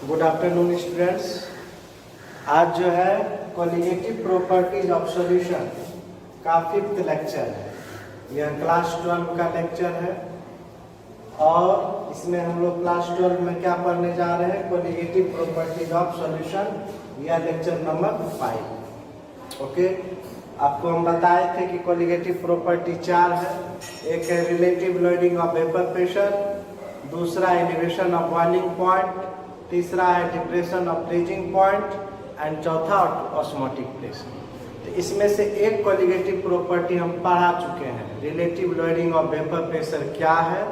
Good afternoon students. आज जो है कोलिगेटिव प्रॉपर्टीज ऑफ सॉल्यूशन का 5th लेक्चर है। यह क्लास 12 का लेक्चर है और इसमें हम लोग क्लास 12 में क्या पढ़ने जा रहे हैं, कोलिगेटिव प्रॉपर्टीज ऑफ सॉल्यूशन। यह लेक्चर नंबर 5। ओके, आपको हम बताए थे कि कोलिगेटिव प्रॉपर्टी 4 है। एक है relative loading of vapour pressure, दूसरा एलिवेशन ऑफ बॉइलिंग पॉइंट, तीसरा है depression of freezing point and चौथा ऑस्मोटिक प्रेशर। तो इसमें से एक कोलिगेटिव प्रॉपर्टी हम पढ़ा चुके हैं। Relative loading of vapour pressure क्या है,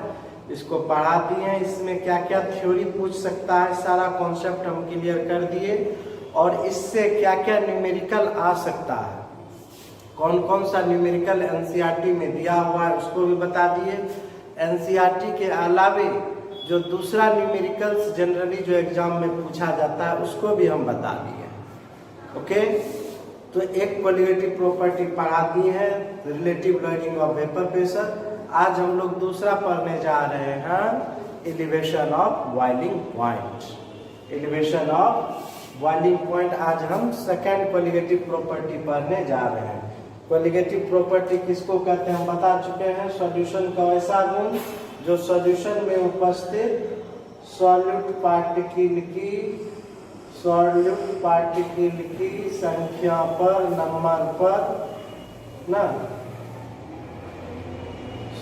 इसको पढ़ा दिए हैं। इसमें क्या क्या थ्योरी पूछ सकता है, सारा कॉन्सेप्ट हम क्लियर कर दिए और इससे क्या क्या न्यूमेरिकल आ सकता है, कौन कौन सा न्यूमेरिकल एनसीईआरटी में दिया हुआ है उसको भी बता दिए। एनसीईआरटी के अलावे जो दूसरा न्यूमेरिकल्स जनरली जो एग्जाम में पूछा जाता है उसको भी हम बता दिए। ओके, तो एक कोलिगेटिव प्रॉपर्टी पढ़ा दी है, relative loading of vapour pressure. आज हम लोग दूसरा पढ़ने जा रहे हैं, elevation of boiling point. Elevation of boiling point आज हम सेकेंड कोलिगेटिव प्रॉपर्टी पढ़ने जा रहे हैं। कोलिगेटिव प्रॉपर्टी किसको कहते हैं हम बता चुके हैं। सॉल्यूशन का वैसा गुण जो सॉल्यूशन में उपस्थित सॉल्यूट पार्टिकल की संख्या पर नंबर पर ना,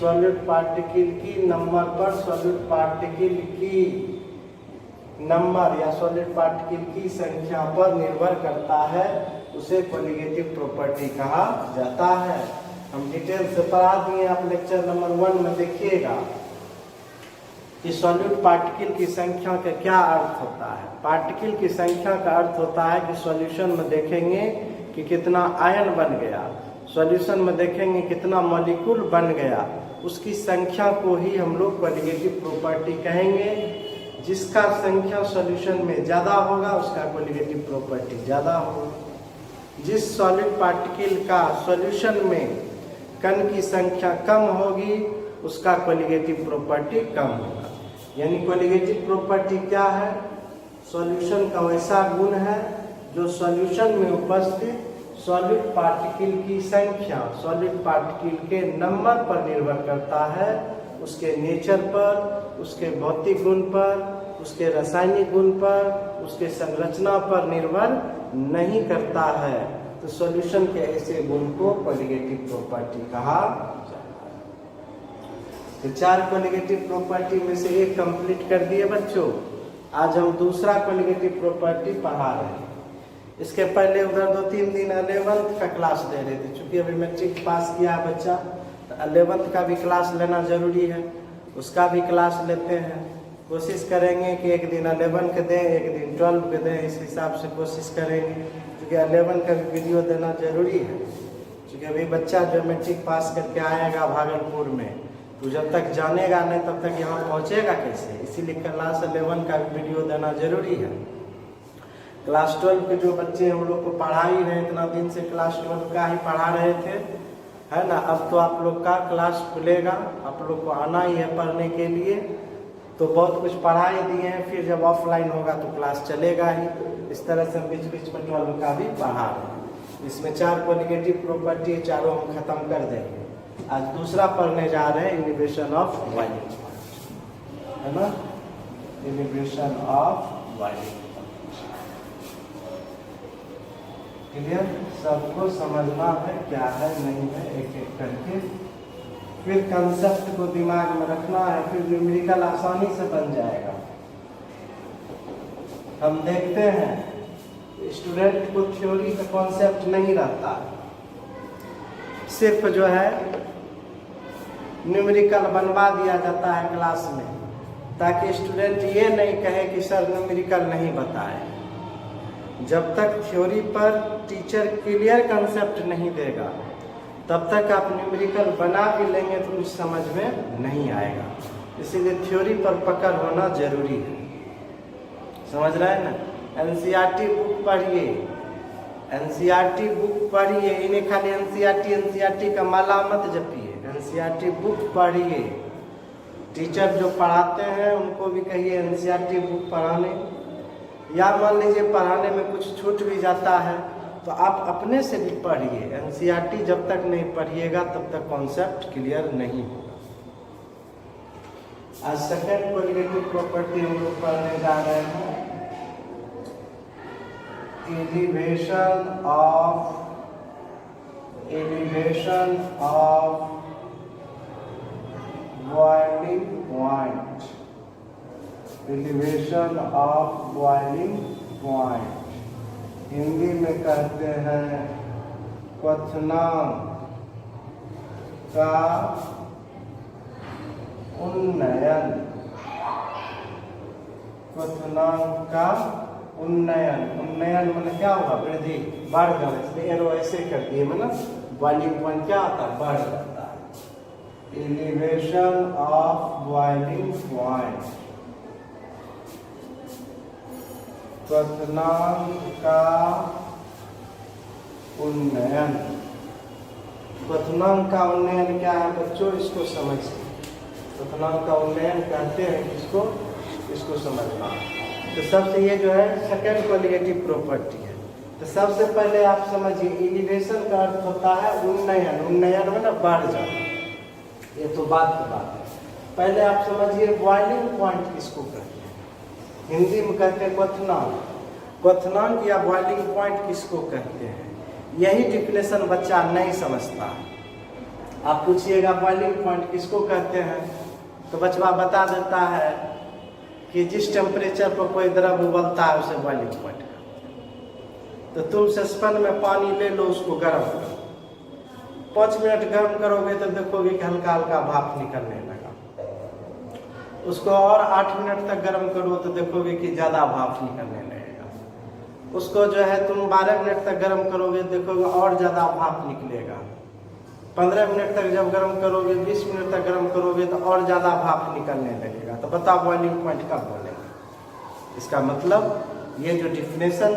सॉल्यूट पार्टिकल की नंबर पर सॉल्यूट पार्टिकल की नंबर या सॉलिड पार्टिकल की संख्या पर निर्भर करता है, उसे कोलिगेटिव प्रॉपर्टी कहा जाता है। हम डिटेल से पढ़ा दिए, आप लेक्चर नंबर 1 में देखिएगा कि सॉल्यूट पार्टिकल की संख्या का क्या अर्थ होता है। पार्टिकल की संख्या का अर्थ होता है कि सॉल्यूशन में देखेंगे कि कितना आयन बन गया, सॉल्यूशन में देखेंगे कितना मॉलिक्यूल बन गया, उसकी संख्या को ही हम लोग कोलिगेटिव प्रॉपर्टी कहेंगे। जिसका संख्या सॉल्यूशन में ज़्यादा होगा उसका कोलिगेटिव प्रॉपर्टी ज़्यादा होगा। जिस सॉलिड पार्टिकल का सॉल्यूशन में कण की संख्या कम होगी उसका कोलिगेटिव प्रॉपर्टी कम होगा। यानी कोलिगेटिव प्रॉपर्टी क्या है, सॉल्यूशन का वैसा गुण है जो सॉल्यूशन में उपस्थित सॉलिड पार्टिकल की संख्या सॉलिड पार्टिकल के नंबर पर निर्भर करता है, उसके नेचर पर, उसके भौतिक गुण पर, उसके रासायनिक गुण पर, उसके संरचना पर निर्भर नहीं करता है। तो सॉल्यूशन के ऐसे गुण को कोलिगेटिव प्रॉपर्टी कहा जाता है। तो 4 कोलिगेटिव प्रॉपर्टी में से एक कंप्लीट कर दिए बच्चों। आज हम दूसरा कोलिगेटिव प्रॉपर्टी पढ़ा रहे हैं। इसके पहले उधर 2-3 दिन 11th का क्लास ले रहे थे। चूंकि अभी मैट्रिक पास किया बच्चा तो 11th का भी क्लास लेना जरूरी है, उसका भी क्लास लेते हैं। कोशिश करेंगे कि एक दिन 11 के दें, एक दिन 12 के दें, इस हिसाब से कोशिश करेंगे क्योंकि 11 का भी वीडियो देना जरूरी है। क्योंकि अभी बच्चा जो मैट्रिक पास करके आएगा भागलपुर में, तो जब तक जानेगा नहीं तब तक यहाँ पहुँचेगा कैसे, इसीलिए क्लास 11 का भी वीडियो देना जरूरी है। क्लास 12 के जो बच्चे हम लोग को पढ़ा ही रहे, इतना दिन से क्लास 12 का ही पढ़ा रहे थे, है ना। अब तो आप लोग का क्लास खुलेगा, आप लोग को आना ही है पढ़ने के लिए। तो बहुत कुछ पढ़ाई दिए हैं, फिर जब ऑफलाइन होगा तो क्लास चलेगा ही। इस तरह से बीच बीच में 12 का भी पढ़ा रहे हैं। इसमें 4 कोलिगेटिव प्रॉपर्टी चारों हम खत्म कर देंगे। आज दूसरा पढ़ने जा रहे हैं, एलिवेशन ऑफ बॉइलिंग पॉइंट, है ना। एलिवेशन ऑफ बॉइलिंग क्लियर, सबको समझना है क्या है नहीं है, एक एक करके फिर कंसेप्ट को दिमाग में रखना है, फिर न्यूमेरिकल आसानी से बन जाएगा। हम देखते हैं स्टूडेंट को थ्योरी का कॉन्सेप्ट नहीं रहता, सिर्फ जो है न्यूमेरिकल बनवा दिया जाता है क्लास में, ताकि स्टूडेंट ये नहीं कहे कि सर न्यूमेरिकल नहीं बताए। जब तक थ्योरी पर टीचर क्लियर कंसेप्ट नहीं देगा तब तक आप न्यूमेरिकल बना भी लेंगे तो कुछ समझ में नहीं आएगा। इसीलिए थ्योरी पर पकड़ होना जरूरी है, समझ रहे हैं ना। एनसीईआरटी बुक पढ़िए, एनसीईआरटी बुक पढ़िए, इन्हें खाली एनसीईआरटी का माला मत जपिए, एनसीईआरटी बुक पढ़िए। टीचर जो पढ़ाते हैं उनको भी कहिए एनसीईआरटी बुक पढ़ाने, या मान लीजिए पढ़ाने में कुछ छूट भी जाता है तो आप अपने से भी पढ़िए। एनसीईआरटी जब तक नहीं पढ़िएगा तब तक कॉन्सेप्ट क्लियर नहीं होगा। आज सेकेंड कोलिगेटिव प्रॉपर्टी हम लोग पढ़ने जा रहे हैं, elevation of boiling point. Elevation of boiling point Hindi में कहते हैं क्वथनांक का उन्नयन। क्वथनांक का उन्नयन, उन्नयन मतलब क्या हुआ, वृद्धि, बढ़ गया। इसलिए एरो ऐसे कर दिए, मतलब बॉइलिंग पॉइंट क्या होता है, बढ़ जाता है। एलिवेशन ऑफ बॉइलिंग पॉइंट, क्वथनांक का उन्नयन। क्वथनांक का उन्नयन क्या है बच्चों, इसको समझिए। क्वथनांक का उन्नयन कहते हैं किसको, इसको समझना। तो सबसे ये जो है सेकेंड कोलिगेटिव प्रॉपर्टी है। तो सबसे पहले आप समझिए एलिवेशन का अर्थ होता है उन्नयन। उन्नयन मतलब बढ़ जाना, ये तो बात की बात है। पहले आप समझिए बॉइलिंग पॉइंट किसको कहते हैं, हिंदी में कहते हैं क्वथनांक। क्वथनांक या बॉइलिंग पॉइंट किसको कहते हैं, यही डिफिनेशन बच्चा नहीं समझता। आप पूछिएगा बॉइलिंग पॉइंट किसको कहते हैं तो बच्चा बता देता है कि जिस टेम्परेचर पर कोई द्रव उबलता है उसे बॉइलिंग पॉइंट कहते हैं। तो तुम सस्पेन में पानी ले लो, उसको गर्म करो, 5 मिनट गर्म करोगे तो देखोगे कि हल्का हल्का भाप निकलने लगा। उसको और 8 मिनट तक गर्म करो तो देखोगे कि ज़्यादा भाप निकलने लगेगा। उसको जो है तुम 12 मिनट तक गर्म करोगे, देखोगे और ज़्यादा भाप निकलेगा। 15 मिनट तक जब गर्म करोगे, 20 मिनट तक गर्म करोगे तो और ज़्यादा भाप निकलने लगेगा। तो बताओ बॉइलिंग पॉइंट कब बोलेंगे। इसका मतलब ये जो डिफिनेशन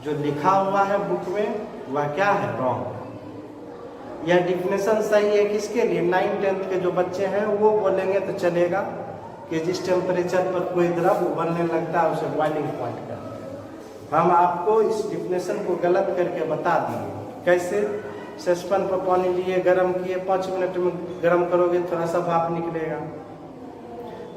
जो लिखा हुआ है बुक में वह क्या है, रॉन्ग। यह डिफिनेशन सही है किसके लिए, 9th-10th के जो बच्चे हैं वो बोलेंगे तो चलेगा कि जिस टेम्परेचर पर कोई द्रव उबलने लगता है उसे बॉइलिंग पॉइंट कहते हैं। हम आपको इस डिफिनेशन को गलत करके बता दिए। कैसे, सस्पेन पर पानी लिए, गर्म किए, 5 मिनट में गर्म करोगे थोड़ा सा भाप निकलेगा,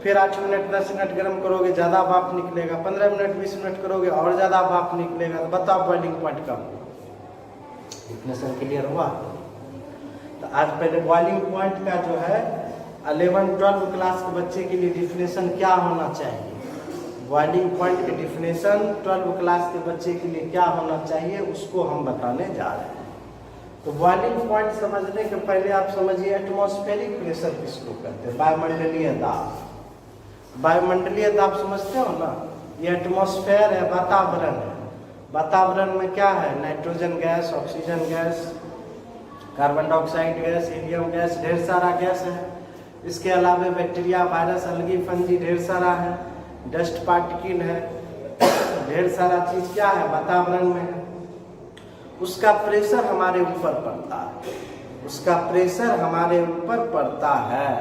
फिर 8 मिनट 10 मिनट गर्म करोगे ज़्यादा भाप निकलेगा, 15 मिनट 20 मिनट करोगे और ज़्यादा भाप निकलेगा। तो बताओ बॉइलिंग पॉइंट कब, डिफिनेशन क्लियर हुआ। तो आज पहले बॉइलिंग पॉइंट का जो है 11-12 क्लास के बच्चे के लिए डिफिनेशन क्या होना चाहिए, बॉइलिंग पॉइंट की डिफिनेशन 12 क्लास के बच्चे के लिए क्या होना चाहिए उसको हम बताने जा रहे हैं। तो बॉइलिंग पॉइंट समझने के पहले आप समझिए एटमॉस्फेरिक प्रेशर किसको कहते हैं, वायुमंडलीय दाब। वायुमंडलीय दाब समझते हो ना, ये एटमॉस्फेयर है, वातावरण है। वातावरण में क्या है, nitrogen gas, oxygen gas, carbon dioxide gas, helium gas, ढेर सारा गैस है। इसके अलावा बैक्टीरिया, वायरस, अलगी, फंजी ढेर सारा है, डस्ट पार्टिकल है, ढेर सारा चीज क्या है वातावरण में है। उसका प्रेशर हमारे ऊपर पड़ता है, उसका प्रेशर हमारे ऊपर पड़ता है,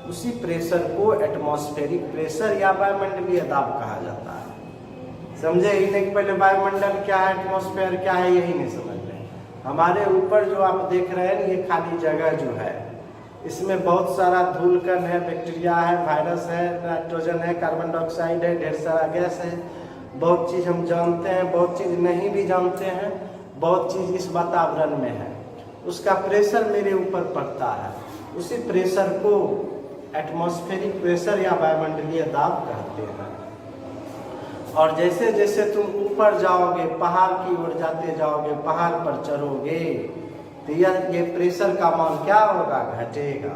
उसी प्रेशर को एटमॉस्फेरिक प्रेशर या वायुमंडलीय दाब कहा जाता है। समझे ही नहीं, पहले वायुमंडल क्या है, एटमॉस्फेयर क्या है, यही नहीं समझ रहे। हमारे ऊपर जो आप देख रहे हैं ये खाली जगह जो है, इसमें बहुत सारा धूलकण है, बैक्टीरिया है, वायरस है, नाइट्रोजन है, कार्बन डाइऑक्साइड है, ढेर सारा गैस है। बहुत चीज़ हम जानते हैं, बहुत चीज़ नहीं भी जानते हैं, बहुत चीज़ इस वातावरण में है। उसका प्रेशर मेरे ऊपर पड़ता है, उसी प्रेशर को एटमॉस्फेरिक प्रेशर या वायुमंडलीय दाब कहते हैं। और जैसे जैसे तुम ऊपर जाओगे, पहाड़ की ओर जाते जाओगे, पहाड़ पर चढ़ोगे तो ये प्रेशर का मान क्या होगा, घटेगा।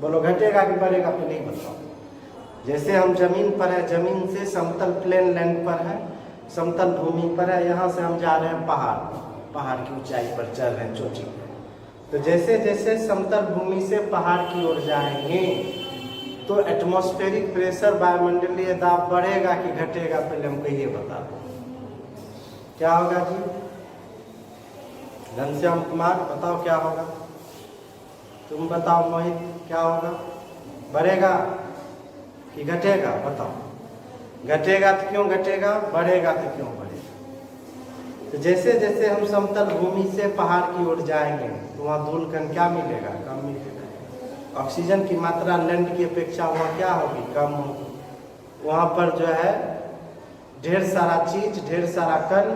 बोलो घटेगा कि बढ़ेगा, तो नहीं बताओ। जैसे हम जमीन पर है, जमीन से समतल प्लेन लैंड पर है, समतल भूमि पर है, यहाँ से हम जा रहे हैं पहाड़, पहाड़ की ऊंचाई पर चढ़ रहे हैं, चोटी पर। तो जैसे जैसे समतल भूमि से पहाड़ की ओर जाएंगे तो एटमॉस्फेरिक प्रेशर, वायुमंडलीय दाब बढ़ेगा कि घटेगा, पहले हमको ये बता दो क्या होगा जी। घनश्याम कुमार बताओ क्या होगा, तुम बताओ मोहित क्या होगा, बढ़ेगा कि घटेगा, बताओ। घटेगा तो क्यों घटेगा, बढ़ेगा तो क्यों बढ़ेगा। तो जैसे जैसे हम समतल भूमि से पहाड़ की ओर जाएंगे तो वहाँ धूल कण क्या मिलेगा, कम मिलेगा। ऑक्सीजन की मात्रा लैंड की अपेक्षा वहाँ क्या होगी, कम होगी। वहाँ पर जो है ढेर सारा चीज, ढेर सारा कण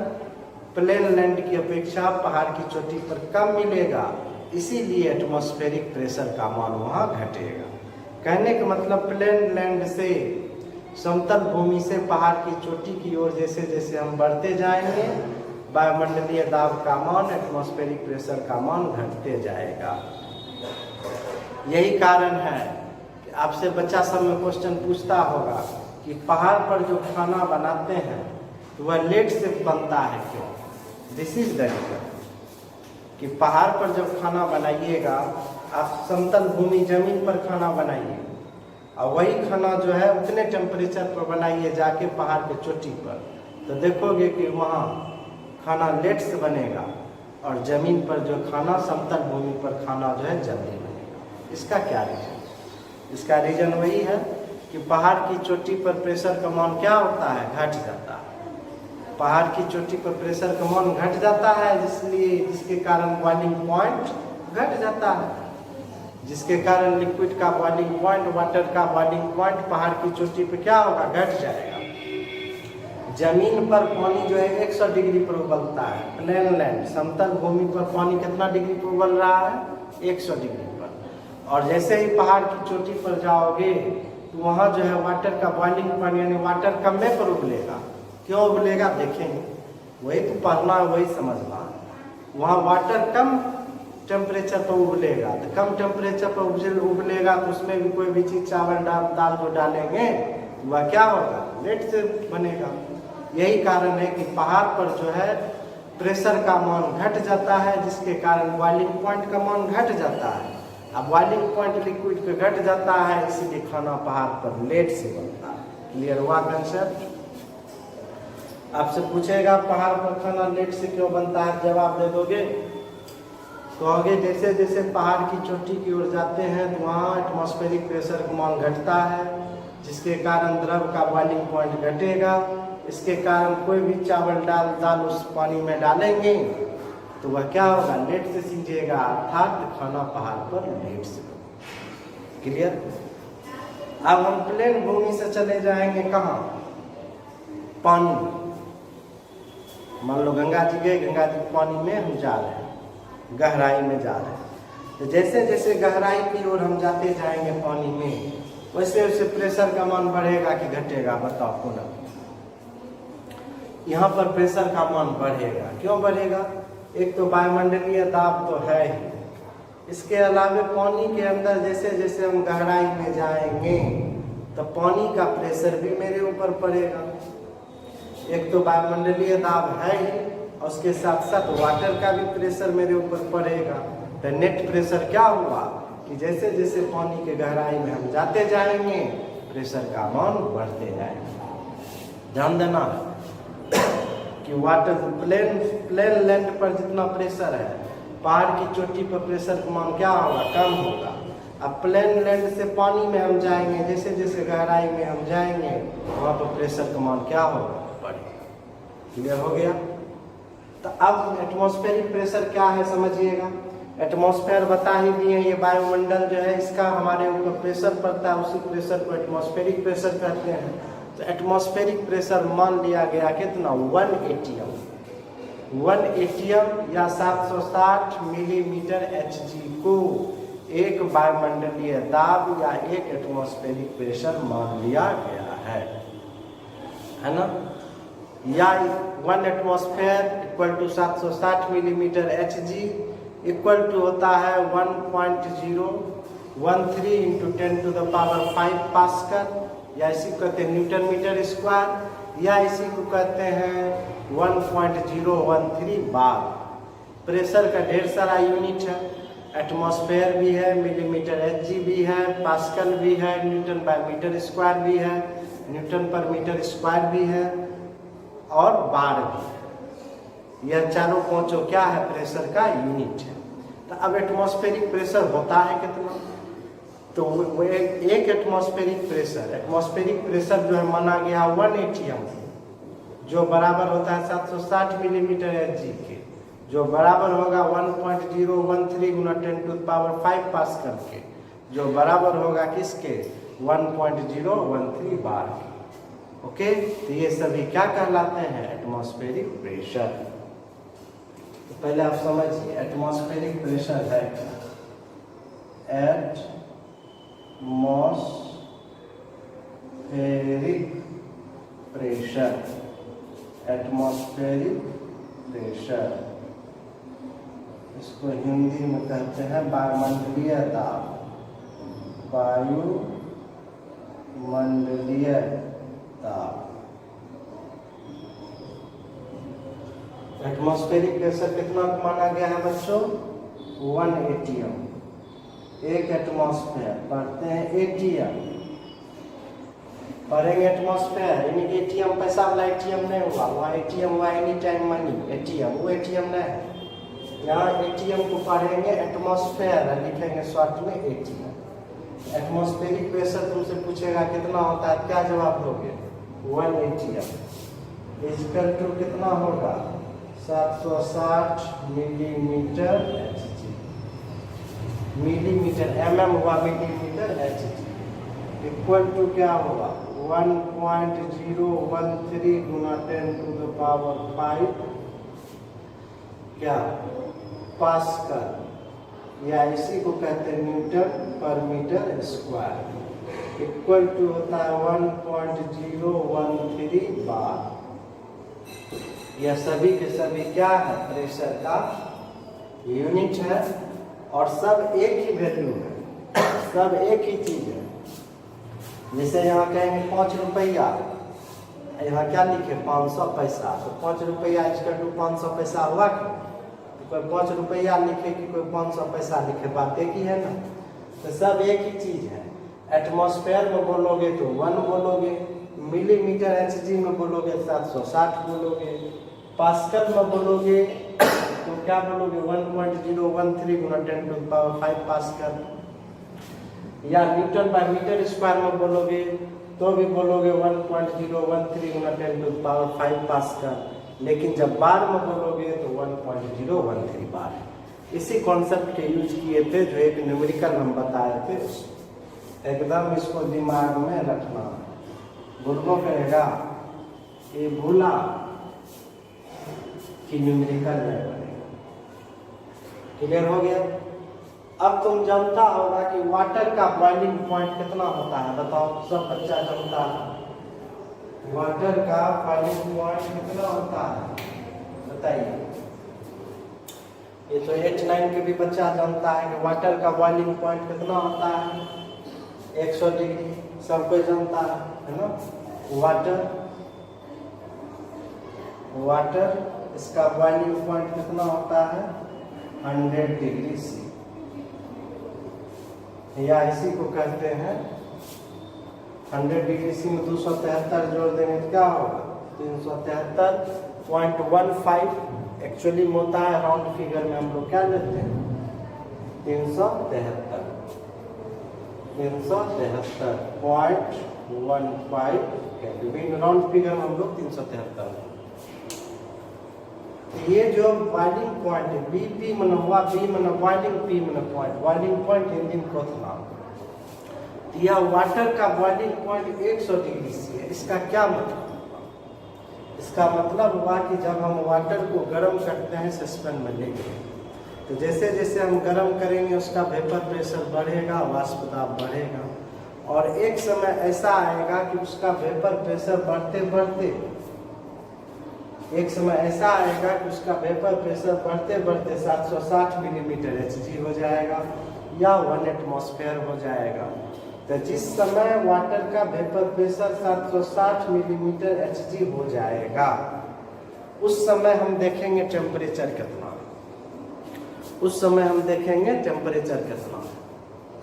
प्लेन लैंड की अपेक्षा पहाड़ की चोटी पर कम मिलेगा, इसीलिए एटमॉस्फेरिक प्रेशर का मान वहाँ घटेगा। कहने का मतलब प्लेन लैंड से, समतल भूमि से पहाड़ की चोटी की ओर जैसे जैसे हम बढ़ते जाएंगे, वायुमंडलीय दाब का मान, एटमॉस्फेरिक प्रेशर का मान घटते जाएगा। यही कारण है कि आपसे बच्चा सब में क्वेश्चन पूछता होगा कि पहाड़ पर जो खाना बनाते हैं तो वह लेट से बनता है क्यों। दिस इज द रीजन कि पहाड़ पर जब खाना बनाइएगा, आप समतल भूमि जमीन पर खाना बनाइए और वही खाना जो है उतने टेम्परेचर पर बनाइए जाके पहाड़ के चोटी पर, तो देखोगे कि वहाँ खाना लेट से बनेगा और ज़मीन पर जो खाना, समतल भूमि पर खाना जो है जल्दी बनेगा। इसका क्या रीज़न, इसका रीज़न वही है कि पहाड़ की चोटी पर प्रेशर का मान क्या होता है, घट जाता है। पहाड़ की चोटी पर प्रेशर का मान घट जाता है, इसलिए जिसके कारण बॉइलिंग पॉइंट घट जाता है, जिसके कारण लिक्विड का बॉइलिंग पॉइंट, वाटर का बॉइलिंग पॉइंट पहाड़ की चोटी पर क्या होगा, घट जाएगा। जमीन पर पानी जो है 100 डिग्री पर उबलता है, प्लेन लैंड समतल भूमि पर पानी कितना डिग्री पर उबल रहा है, 100 डिग्री पर। और जैसे ही पहाड़ की चोटी पर जाओगे तो वहाँ जो है वाटर का बॉइलिंग पॉइंट यानी वाटर कम में पर उबलेगा। क्यों उबलेगा देखेंगे, वही तो पढ़ना है, वही समझना। वहाँ वाटर कम टेम्परेचर पर उबलेगा, तो कम टेम्परेचर पर उबलेगा तो उसमें भी कोई भी चीज़, चावल दाल जो डालेंगे वह क्या होगा, लेट से बनेगा। यही कारण है कि पहाड़ पर जो है प्रेशर का मान घट जाता है, जिसके कारण बॉइलिंग पॉइंट का मान घट जाता है। अब बॉइलिंग पॉइंट लिक्विड पे घट जाता है, इसीलिए खाना पहाड़ पर लेट से बनता है। क्लियर हुआ कंसेप्ट। आपसे पूछेगा पहाड़ पर खाना लेट से क्यों बनता है, जवाब दे दोगे तो आगे जैसे जैसे पहाड़ की चोटी की ओर जाते हैं तो वहाँ एटमॉस्फेरिक प्रेशर का मान घटता है, जिसके कारण द्रव का बॉइलिंग पॉइंट घटेगा। इसके कारण कोई भी चावल दाल उस पानी में डालेंगे तो वह क्या होगा, लेट से सीझेगा, अर्थात खाना पहाड़ पर लेट से। क्लियर। अब हम प्लेन भूमि से चले जाएंगे कहाँ, पानी। मान लो गंगा जी गए, गंगा जी पानी में हम जा रहे हैं, गहराई में जा रहे हैं। तो जैसे जैसे गहराई की ओर हम जाते जाएंगे पानी में, वैसे वैसे प्रेशर का मान बढ़ेगा कि घटेगा, बताओ पुनः। यहाँ पर प्रेशर का मान बढ़ेगा। क्यों बढ़ेगा, एक तो वायुमंडलीय दाब तो है ही, इसके अलावा पानी के अंदर जैसे जैसे हम गहराई में जाएंगे तो पानी का प्रेशर भी मेरे ऊपर पड़ेगा। एक तो वायुमंडलीय दाब है ही, और उसके साथ साथ वाटर का भी प्रेशर मेरे ऊपर पड़ेगा। तो नेट प्रेशर क्या हुआ कि जैसे जैसे पानी के गहराई में हम जाते जाएंगे प्रेशर का मान बढ़ते जाएंगे। ध्यान देना कि वाटर प्लेन लैंड पर जितना प्रेशर है, पहाड़ की चोटी पर प्रेशर का मान क्या होगा, कम होगा। अब प्लेन लैंड से पानी में हम जाएंगे, जैसे जैसे गहराई में हम जाएंगे वहाँ पर प्रेशर का मान क्या होगा, बढ़ेगा। क्लियर हो गया। तो अब एटमॉस्फेरिक प्रेशर क्या है समझिएगा। एटमॉस्फेयर बता ही दिए, ये वायुमंडल जो है इसका हमारे ऊपर प्रेशर पड़ता है, उसी प्रेशर को एटमॉस्फेरिक प्रेशर कहते हैं। तो एटमॉस्फेरिक प्रेशर मान लिया गया कितना, 1 एटीएम। 1 एटीएम या 760 मिलीमीटर Hg को एक वायुमंडलीय दाब या एक एटमॉस्फेरिक प्रेशर मान लिया गया है ना। या 1 atmosphere equal to 760 millimetre Hg equal to होता है 1.013 इंटू 10⁵ पास्कल, या इसी को कहते हैं न्यूटन मीटर स्क्वायर, या इसी को कहते हैं 1.013 बार। प्रेशर का ढेर सारा यूनिट है, एटमॉस्फेयर भी है, मिलीमीटर Hg भी है, पास्कल भी है, न्यूटन बाय मीटर स्क्वायर भी है, न्यूटन पर मीटर स्क्वायर भी है, और बार भी है। यह चारों पांचों क्या है, प्रेशर का यूनिट है। तो अब एटमॉस्फेरिक प्रेशर होता है कितना, तो वो एक एटमॉस्फेरिक प्रेशर जो है माना गया 1 atm, जो बराबर होता है 760 मिलीमीटर Hg के, जो बराबर होगा 1.013 गुना 10⁵ पास्कल के, जो बराबर होगा किसके 1.013 बार के। ओके, तो ये सभी क्या कहलाते हैं एटमॉस्फेरिक प्रेशर। तो पहले आप समझिए एटमॉस्फेरिक प्रेशर है क्या। एटमॉस्फेरिक प्रेशर इसको हिंदी में कहते हैं वायुमंडलीय दाब। वायुमंडलीय दाब। एटमॉस्फेरिक प्रेशर कितना माना गया है बच्चों 1 atm। एक एटमॉस्फेयर पढ़ते हैं एटीएम, पढ़ेंगे एटमॉस्फेयर यानी कि एटीएम पैसा वाला एटीएम नहीं हुआ, वहाँ एटीएम हुआ एनी टाइम मनी एटीएम, वो एटीएम नहीं है। यहाँ एटीएम को पढ़ेंगे एटमॉस्फेयर लिखेंगे शॉर्ट में एटीएम। एटमॉस्फेरिक प्रेशर तुमसे पूछेगा कितना होता है, क्या जवाब दोगे 1 atm इक्वल टू कितना होगा 760 मिलीमीटर Hg। मिलीमीटर mm हुआ मिलीमीटर Hg इक्वल टू क्या होगा 1.013 गुना 10⁵ क्या पास्कल, या इसी को कहते हैं न्यूटन पर मीटर स्क्वायर, इक्वल टू होता है 1.013 बार। यह सभी के सभी क्या है प्रेशर का यूनिट है और सब एक ही वैल्यू है, सब एक ही चीज है। जैसे यहाँ कहेंगे 5 रुपया, यहाँ क्या लिखे 500 पैसा, तो 5 रुपया इक्वल टू 500 पैसा हुआ कि कोई 5 रुपया लिखे कि कोई 500 पैसा लिखे, बात एक ही है ना। तो सब एक ही चीज है। एटमॉस्फेयर में बोलोगे तो 1 बोलोगे, मिलीमीटर Hg में बोलोगे 760 बोलोगे, पास्कल में बोलोगे तो क्या बोलोगे 1.013 गुना 10⁵ पास्कल, या न्यूटन पर मीटर स्क्वायर में बोलोगे तो भी बोलोगे 1.013 गुना 10⁵ पास्कल, लेकिन जब बार में बोलोगे तो 1.013 बार। इसी कॉन्सेप्ट के यूज किए थे जो एक न्यूमेरिकल हम बताए थे, एकदम इसको दिमाग में रखना। बुढ़ो कहेगा ये भूला कि न्यूमेरिकल नहीं बनेगा। क्लियर हो गया। अब तुम जानता होगा कि वाटर का बॉइलिंग पॉइंट कितना होता है, बताओ सब बच्चा जानता है वाटर का बॉइलिंग पॉइंट कितना होता है, बताइए। ये तो 8-9 के भी बच्चा जानता है कि वाटर का बॉइलिंग पॉइंट कितना होता है 100 डिग्री, सब कोई जानता है ना। वाटर इसका बॉइलिंग पॉइंट कितना होता है 100 डिग्री सी, या इसी को कहते हैं 100 डिग्री सी में 273 जोड़ देंगे तो क्या होगा 373.15। एक्चुअली होता है राउंड फिगर में हम लोग क्या लेते हैं 373.15 राउंड फिगर में हम लोग 373। ये जो बॉइलिंग पॉइंट है BP मन हुआ, B मन बॉइलिंग, P मन पॉइंट, बॉइलिंग पॉइंट हिंदी में कोथना। यह वाटर का बॉइलिंग पॉइंट 100 डिग्री सी है। इसका क्या मतलब? इसका मतलब हुआ कि जब हम वाटर को गर्म करते हैं सस्पेंड में लेके, तो जैसे जैसे हम गर्म करेंगे उसका वेपर प्रेशर बढ़ेगा, वाष्प दाब बढ़ेगा, और एक समय ऐसा आएगा कि उसका वेपर प्रेशर बढ़ते बढ़ते एक समय ऐसा आएगा कि उसका वेपर प्रेशर बढ़ते बढ़ते 760 मिलीमीटर Hg हो जाएगा या 1 एटमॉस्फेयर हो जाएगा। तो जिस समय वाटर का वेपर प्रेशर 760 मिलीमीटर Hg हो जाएगा उस समय हम देखेंगे टेम्परेचर कितना, उस समय हम देखेंगे टेम्परेचर कितना।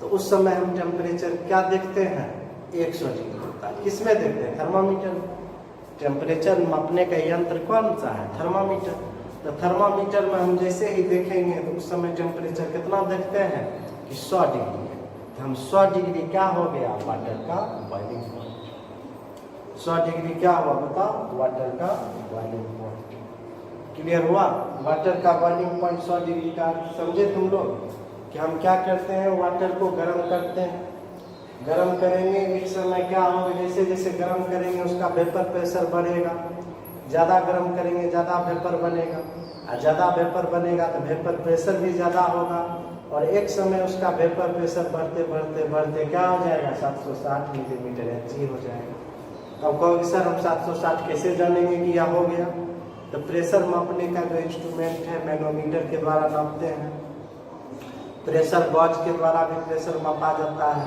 तो उस समय हम टेम्परेचर क्या देखते हैं 100 डिग्री होता है। किसमें देखते हैं थर्मामीटर। टेम्परेचर मापने का यंत्र कौन सा है थर्मामीटर। तो थर्मामीटर में हम जैसे ही देखेंगे तो उस समय टेम्परेचर कितना देखते हैं कि 100 डिग्री है। हम 100 डिग्री क्या हो गया वाटर का बॉइलिंग पॉइंट। 100 डिग्री क्या हुआ बताओ वाटर का बॉइलिंग पॉइंट। क्लियर हुआ? वाटर का बॉइलिंग पॉइंट 100 डिग्री का। समझे तुम लोग कि हम क्या करते हैं, वाटर को गर्म करते हैं। गर्म करेंगे एक समय क्या होगा, जैसे जैसे गर्म करेंगे उसका वेपर प्रेशर बढ़ेगा। ज़्यादा गर्म करेंगे ज़्यादा वेपर बनेगा, और ज़्यादा वेपर बनेगा तो वेपर प्रेशर भी ज़्यादा होगा, और एक समय उसका वेपर प्रेशर बढ़ते बढ़ते बढ़ते क्या हो जाएगा 760 मिलीमीटर Hg हो जाएगा। अब कहोगे सर हम 760 कैसे जानेंगे कि यह हो गया? तो प्रेशर मापने का जो इंस्ट्रूमेंट है मैनोमीटर के द्वारा नापते हैं। प्रेशर गॉज के द्वारा भी प्रेशर मापा जाता है।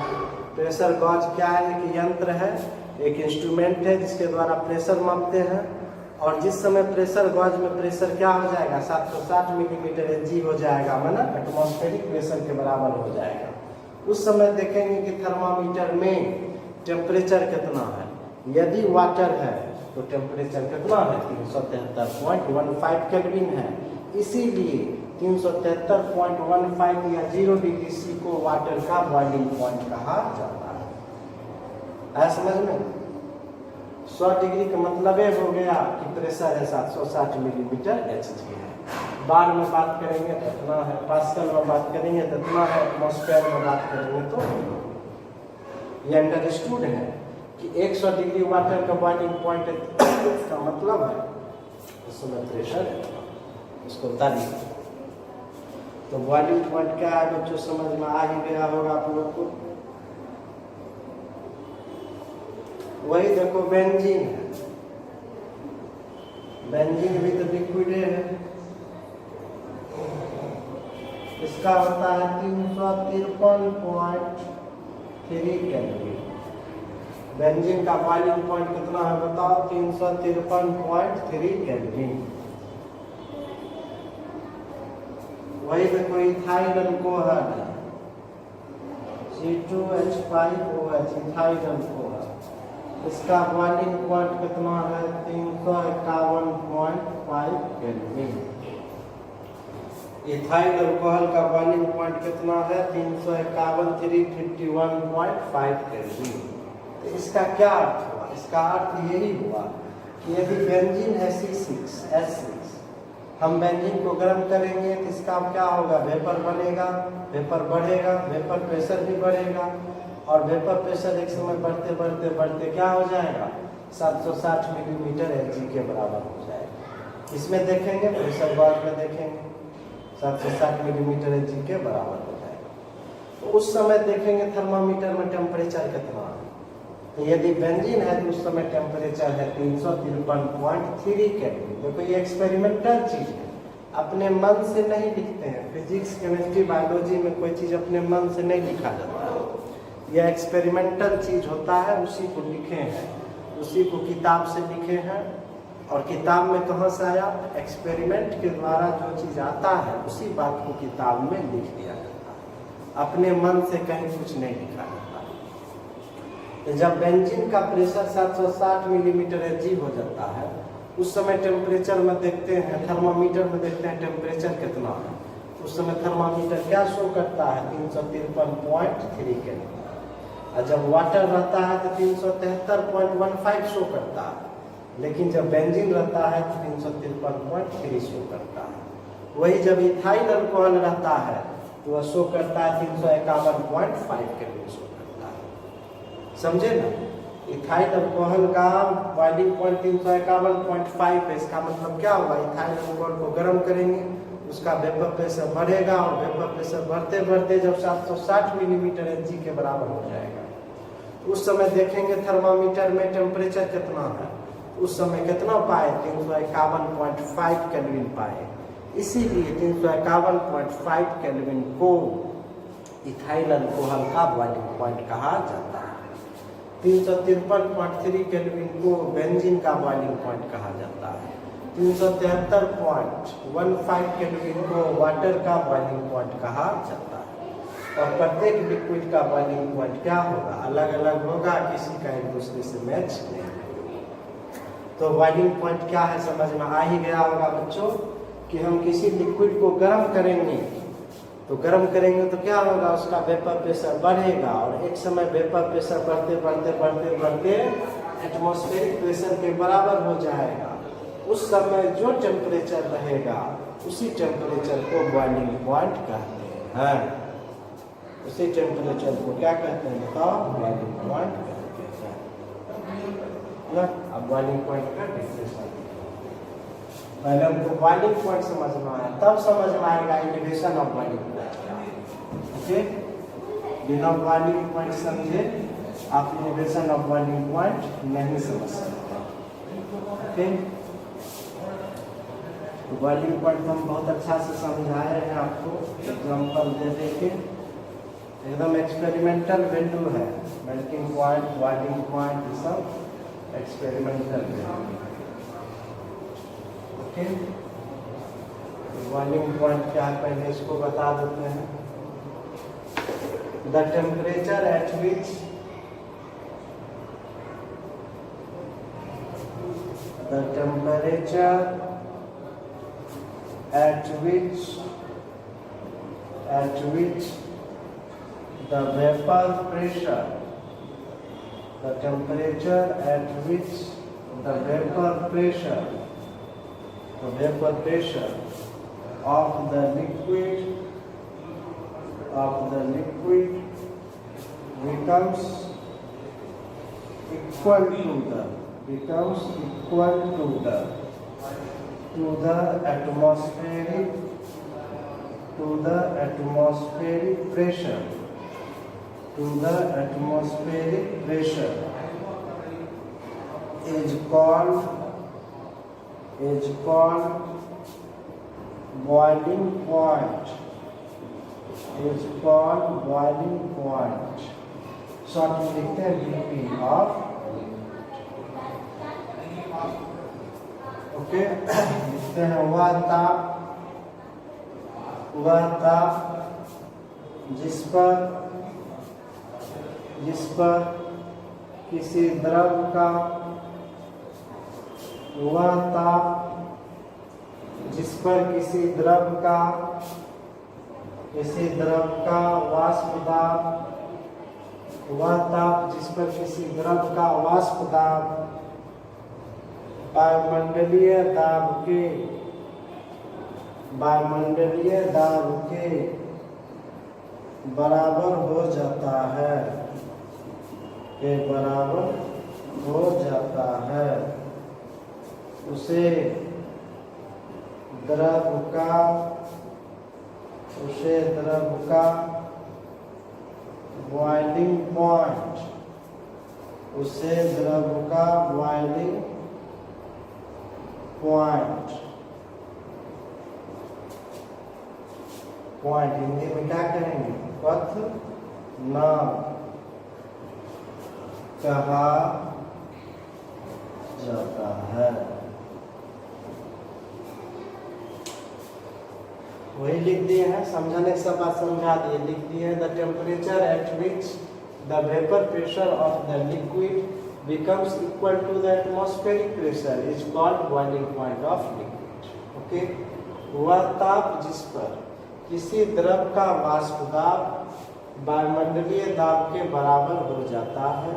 प्रेशर गॉज क्या है? एक यंत्र है, एक इंस्ट्रूमेंट है जिसके द्वारा प्रेशर मापते हैं, और जिस समय प्रेशर गॉज में प्रेशर क्या हो जाएगा 760 मिलीमीटर Hg हो जाएगा, मतलब एटमॉस्फेरिक प्रेशर के बराबर हो जाएगा। उस समय देखेंगे कि थर्मामीटर में टेम्परेचर कितना है। यदि वाटर है तो टेम्परेचर कितना है 373.15 केल्विन है, इसीलिए 373.15 या 0 डिग्री C को वाटर का बॉइलिंग पॉइंट कहा जाता है। आया समझ में? 100 डिग्री का मतलब ये हो गया कि प्रेशर है 760 मिलीमीटर Hg है। बार में बात करेंगे तो इतना है, पास्कल में बात करेंगे तो इतना है, एटमॉस्फेयर में बात करेंगे तो ये अंडरस्टूड है कि 100 डिग्री वाटर का बॉइलिंग पॉइंट का मतलब है उसमें प्रेशर है, उसको बता दीजिए। तो बॉइलिंग पॉइंट क्या है बच्चों, समझ में आ ही गया होगा आप लोग को। वही देखो बेंजीन है, बेंजीन भी तो लिक्विड है। इसका होता है 353.3 केल्विन। बेंजीन का बॉइलिंग पॉइंट कितना है बताओ? 353.3 केल्विन। वही देखो इथाइल अल्कोहल है, C2H5OH इथाइल अल्कोहल। इसका बॉइलिंग पॉइंट कितना है 351.5 केल्विन। इथाइल अल्कोहल का बॉइलिंग पॉइंट कितना है 351 केल्विन। तो इसका क्या अर्थ हुआ? इसका अर्थ यही हुआ कि यदि बेंजीन है C6H6, हम बेंजीन को गर्म करेंगे तो इसका क्या होगा, वेपर बनेगा, वेपर बढ़ेगा, वेपर प्रेशर भी बढ़ेगा, और वेपर प्रेशर एक समय बढ़ते बढ़ते बढ़ते क्या हो जाएगा 760 मिलीमीटर Hg के बराबर हो जाएगा। इसमें देखेंगे प्रेशर गॉज में देखेंगे 760 मिलीमीटर Hg के बराबर हो जाएगा। तो उस समय देखेंगे थर्मामीटर में टेम्परेचर कितना है। तो यदि बेंजीन है तो उस समय टेम्परेचर है 353.3 केल्विन। देखो ये एक्सपेरिमेंटल चीज है, अपने मन से नहीं लिखते हैं। फिजिक्स केमिस्ट्री बायोलॉजी में कोई चीज अपने मन से नहीं लिखा जाता है, यह एक्सपेरिमेंटल चीज होता है, उसी को लिखे हैं, उसी को किताब से लिखे हैं। और किताब में कहाँ से आया? एक्सपेरिमेंट के द्वारा जो चीज आता है उसी बात को किताब में लिख दिया जाता है, अपने मन से कहीं कुछ नहीं लिखा जाता। तो जब बेंजीन का प्रेशर 760 मिलीमीटर Hg हो जाता है, उस समय टेम्परेचर में देखते हैं, थर्मामीटर में देखते हैं टेम्परेचर कितना है। उस समय थर्मामीटर क्या शो करता है 353.3 केल्विन। और जब वाटर रहता है तो 373.15 शो करता है, लेकिन जब बेंजीन रहता है तो 353.3 शो करता है। वही जब इथाइल अल्कोहल रहता है तो वह शो करता है 351.5 केल्विन शो करता है। समझे ना? इथाइल अल्कोहल का बॉइलिंग पॉइंट 351.5 है। इसका मतलब क्या होगा, इथाइल अल्कोहल को गर्म करेंगे, उसका वेपर प्रेशर बढ़ेगा, और वेपर प्रेशर बढ़ते बढ़ते जब 760 मिलीमीटर Hg के बराबर हो जाएगा, उस समय देखेंगे थर्मामीटर में टेम्परेचर कितना है। उस समय कितना पाए 351.5 केल्विन पाए। इसीलिए 351.5 केल्विन को इथाइल अल्कोहल का बॉइलिंग पॉइंट कहा जाता है। 353.3 केल्विन को बेंजीन का बॉइलिंग पॉइंट कहा जाता है। 373.15 केल्विन को वाटर का बॉइलिंग पॉइंट कहा जाता है। और प्रत्येक लिक्विड का बॉइलिंग पॉइंट क्या होगा, अलग अलग होगा, किसी का एक दूसरे से मैच नहीं। तो बॉइलिंग पॉइंट क्या है समझ में आ ही गया होगा बच्चों, कि हम किसी लिक्विड को गर्म करेंगे तो गर्म करेंगे तो क्या होगा, उसका वेपर प्रेशर बढ़ेगा और एक समय वेपर प्रेशर बढ़ते बढ़ते बढ़ते बढ़ते एटमॉस्फेरिक प्रेशर के बराबर हो जाएगा। उस समय जो टेम्परेचर रहेगा उसी टेम्परेचर को बॉइलिंग पॉइंट कहते हैं। उसी टेम्परेचर को क्या कहते हैं बताओ, बॉइलिंग पॉइंट कहते हैं ना। अब बॉइलिंग पॉइंट का डिफिनेशन पहले हमको बॉइलिंग पॉइंट समझना है, तब समझ में आएगा indication of boiling point. Okay, बिना बॉइलिंग पॉइंट समझे आप इंडिकेशन ऑफ बॉइलिंग पॉइंट नहीं समझ सकते। ओके, तो बॉइलिंग पॉइंट हम बहुत अच्छा से समझाए हैं आपको, एग्जाम्पल दे देके। एकदम एक्सपेरिमेंटल वैल्यू है, मेल्टिंग पॉइंट, बॉइलिंग पॉइंट, ये सब experimental value. Okay, boiling point क्या है पहले इसको बता देते हैं। The temperature at which the vapor pressure, the temperature at which the vapor pressure of the liquid becomes equal to the atmospheric pressure is called boiling point. Short में लिखते हैं बीपी ऑफ। ओके, लिखते हैं वह ताप जिस पर किसी द्रव का वाष्प दाब वायुमंडलीय दाब के बराबर हो जाता है, उसे द्रव का बॉइलिंग पॉइंट हिंदी में क्या कहेंगे, पथ नाम कहा जाता है। वही लिख दिए हैं, समझाने के सब बात समझा दिए, लिख दिए हैं। The temperature at which the vapour pressure of the liquid becomes equal to the atmospheric pressure is called boiling point of liquid. Okay, वह ताप जिस पर किसी द्रव का वाष्प दाब वायुमंडलीय दाब के बराबर हो जाता है,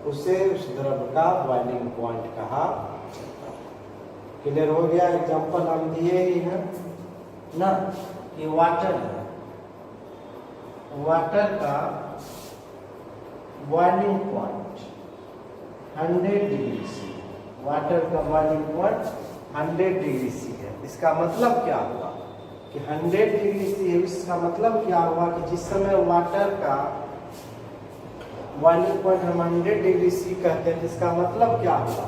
उसे उस द्रव का बॉइलिंग पॉइंट कहा जाता है। क्लियर हो गया? एग्जांपल हम दिए ही हैं ना कि वाटर है, वाटर का boiling point 100 degree C, water का बॉइलिंग पॉइंट 100 डिग्री सी है। इसका मतलब क्या हुआ कि 100 डिग्री सी है, इसका मतलब क्या हुआ कि जिस समय वाटर का बॉइलिंग पॉइंट हम 100 डिग्री सी कहते हैं, इसका मतलब क्या हुआ?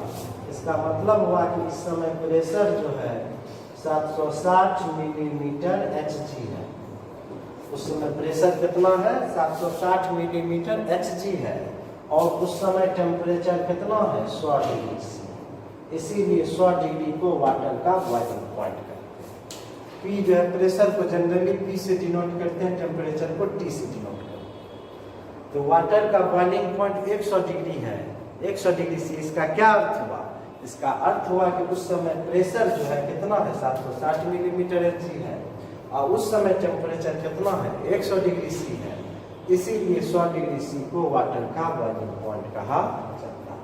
इसका मतलब हुआ कि इस समय प्रेशर जो है 760 मिलीमीटर Hg है। उस समय प्रेशर कितना है? 760 मिलीमीटर Hg है। और उस समय टेम्परेचर कितना है? 100 डिग्री सी। इसीलिए 100 डिग्री को वाटर का बॉइलिंग पॉइंट कहते हैं। पी जो है प्रेशर को जनरली पी से डिनोट करते हैं, टेम्परेचर को टी से डिनोट करते हैं। तो वाटर का बॉइलिंग पॉइंट 100 डिग्री है, 100 डिग्री सी। इसका क्या अर्थ हुआ? इसका अर्थ हुआ कि उस समय प्रेशर जो है कितना है? 760 मिलीमीटर Hg है। और उस समय टेम्परेचर कितना है 100 डिग्री सी है, इसीलिए 100 डिग्री सी को वाटर का बॉइलिंग पॉइंट कहा जाता है।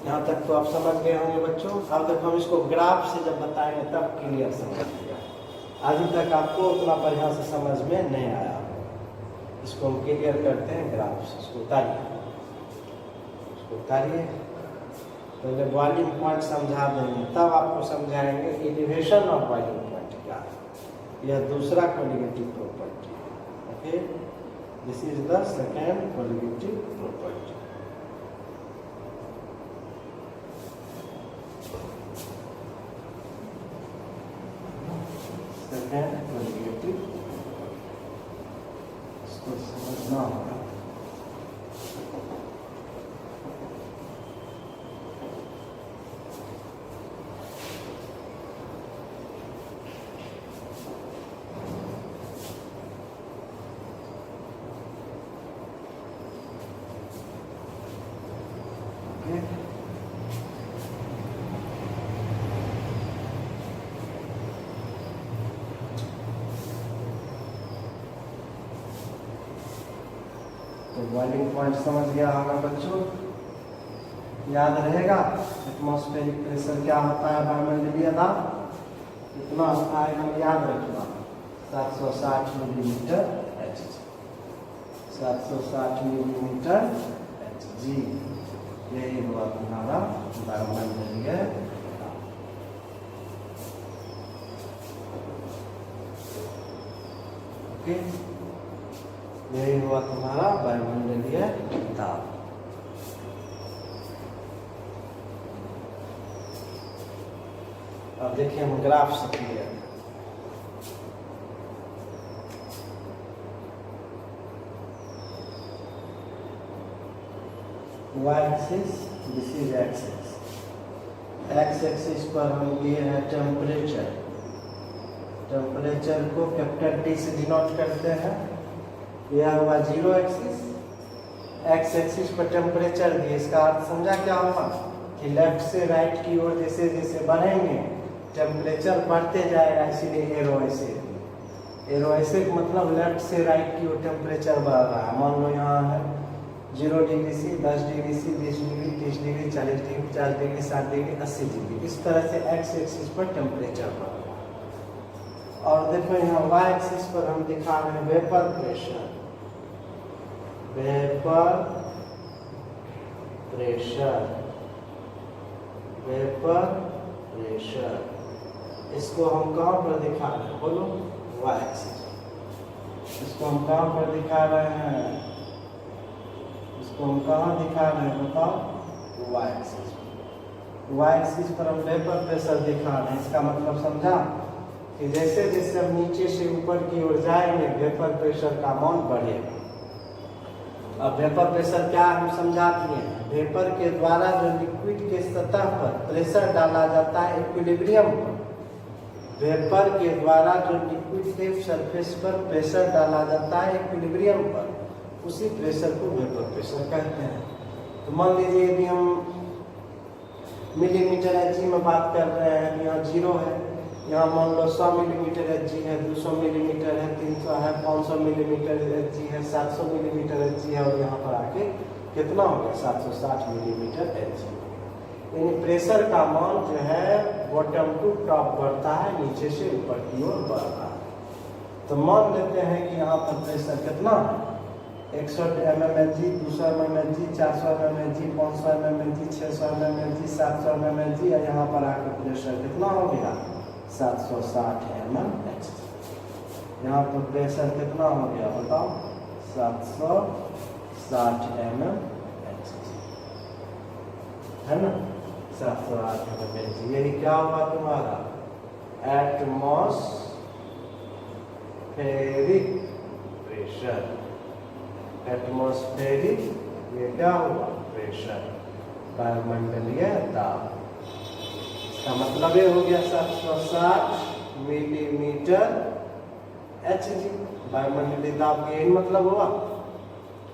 यहाँ तक तो आप समझ गए होंगे बच्चों। अब तक हम इसको ग्राफ से जब बताएंगे तब क्लियर समझ लिया, अभी तक आपको उतना बढ़िया से समझ में नहीं आया। इसको हम क्लियर करते हैं ग्राफ से। इसको उतारिए, पहले बॉइलिंग पॉइंट समझा देंगे, तब आपको समझाएंगे एलिवेशन ऑफ बॉइलिंग पॉइंट क्या है। यह दूसरा कोलिगेटिव प्रॉपर्टी है। Okay, this is the second colligative property. Second colligative, इसको समझना होगा। तो बॉइलिंग पॉइंट समझ गया होगा बच्चों, याद रहेगा। एटमॉस्फेरिक प्रेशर क्या होता है, वायुमंडलीय दाब कितना होता है, हम याद रखना 760 millimetre H G, 760 millimetre H G, यही हुआ तुम्हारा वायुमंडलीय दाब। ओके, यही हुआ तुम्हारा वायुमंडलीय दाब। अब देखिए हम ग्राफ से clear, Y axis, this is axis, X axis पर हम लिए हैं टेम्परेचर। टेम्परेचर को कैपिटल टी से डिनोट करते हैं। यह हुआ जीरो एक्सिस, एक्स एक्सिस पर टेम्परेचर दिए। इसका अर्थ समझा क्या होगा कि लेफ्ट से राइट की ओर जैसे जैसे बढ़ेंगे टेम्परेचर बढ़ते जाएगा, इसीलिए एरो ऐसे। एरो ऐसे का मतलब लेफ्ट से राइट की ओर टेम्परेचर बढ़ रहा है। मान लो यहाँ है 0 degree C, 10 degree C, 20 degree, 30 degree, 40 degree, 50 degree, 60 degree, 80 degree, इस तरह से एक्स एक्सिस पर टेम्परेचर बढ़ रहा है। और देखो यहाँ वाई एक्सिस पर हम दिखा रहे हैं vapour pressure. Vapour pressure, vapour pressure, इसको हम कहाँ पर दिखा रहे हैं, बोलो, वाई एक्सिस। इसको हम कहाँ पर दिखा रहे हैं, इसको हम कहाँ दिखा रहे हैं बताओ, वाई एक्सिस। वाई एक्सिस पर हम वेपर प्रेशर दिखा रहे हैं। इसका मतलब समझा कि जैसे जैसे हम नीचे से ऊपर की ओर जाएंगे वेपर प्रेशर का मान बढ़ेगा। अब वेपर प्रेशर क्या हम समझा दिए हैं। वेपर के द्वारा जो लिक्विड के सतह पर प्रेशर डाला जाता है इक्विलिब्रियम पर, वेपर के द्वारा जो लिक्विड के सरफेस पर प्रेशर डाला जाता है इक्विलिब्रियम पर, उसी प्रेशर को वेपर प्रेशर कहते हैं। तो मान लीजिए यदि हम मिलीमीटर एच जी में बात कर रहे हैं, यहाँ 0 है, यहाँ मान लो 100 मिलीमीटर एच जी है, 200 मिलीमीटर है, 300 है, 500 मिलीमीटर एच जी है, 700 मिलीमीटर एच जी है, और यहाँ पर आके कितना हो गया 760 मिलीमीटर एच जी। यानी प्रेशर का मान जो है बॉटम टू टॉप बढ़ता है, नीचे से ऊपर की ओर बढ़ रहा है। तो मान लेते हैं कि यहाँ पर प्रेशर कितना है, 100 mmHg, 200 mmHg, 400 mmHg, 500 mmHg, 600 mmHg, 700 mmHg, और यहाँ पर आकर प्रेशर कितना हो गया 760 mmHg। यहाँ पर प्रेशर कितना हो गया बताओ 760 mmHg, है ना, 760 mmHg। यही क्या हुआ तुम्हारा एटमॉस्फेरिक प्रेशर। एटमॉस्फेरिक ये क्या हुआ प्रेशर, वायुमंडलीय दाब। इसका मतलब ये हो गया 760 मिलीमीटर एच जी। वायुमंडलीय दाब का यही मतलब हुआ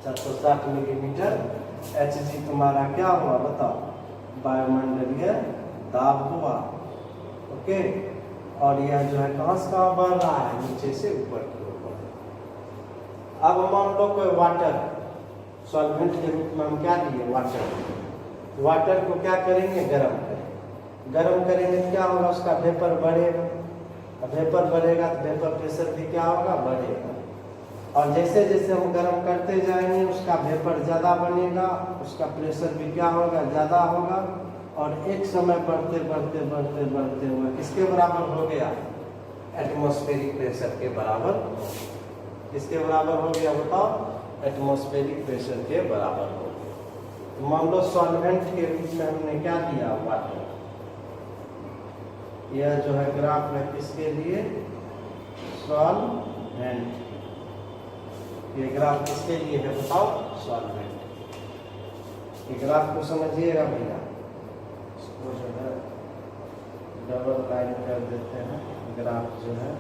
760 मिलीमीटर एच जी। तुम्हारा क्या हुआ बताओ, वायुमंडलीय दाब हुआ। ओके, और यह जो है कहाँ से कहाँ बढ़ रहा है, नीचे से ऊपर की ओर बढ़ रहा है। अब मान लो कोई वाटर सॉल्वेंट के रूप में हम क्या लिए, वाटर को क्या करेंगे, गर्म करेंगे तो क्या होगा, उसका वेपर बढ़ेगा, वेपर बढ़ेगा तो वेपर प्रेशर भी क्या होगा, बढ़ेगा। और जैसे जैसे हम गर्म करते जाएंगे उसका वेपर ज़्यादा बनेगा, उसका प्रेशर भी क्या होगा, ज़्यादा होगा, और एक समय बढ़ते हुए किसके बराबर हो गया, एटमॉस्फेरिक प्रेशर के बराबर। किसके बराबर हो गया बताओ, एटमॉस्फेरिक प्रेशर के बराबर हो गया। तो मान लो सॉल्वेंट के रूप में हमने क्या दिया, वाटर। यह जो है ग्राफ है किसके लिए, सॉल्वेंट। ये ग्राफ किसके लिए है बताओ, सॉल्वेंट। ये ग्राफ को समझिएगा भैया, इसको जो है डबल लाइन कर देते हैं, ग्राफ जो है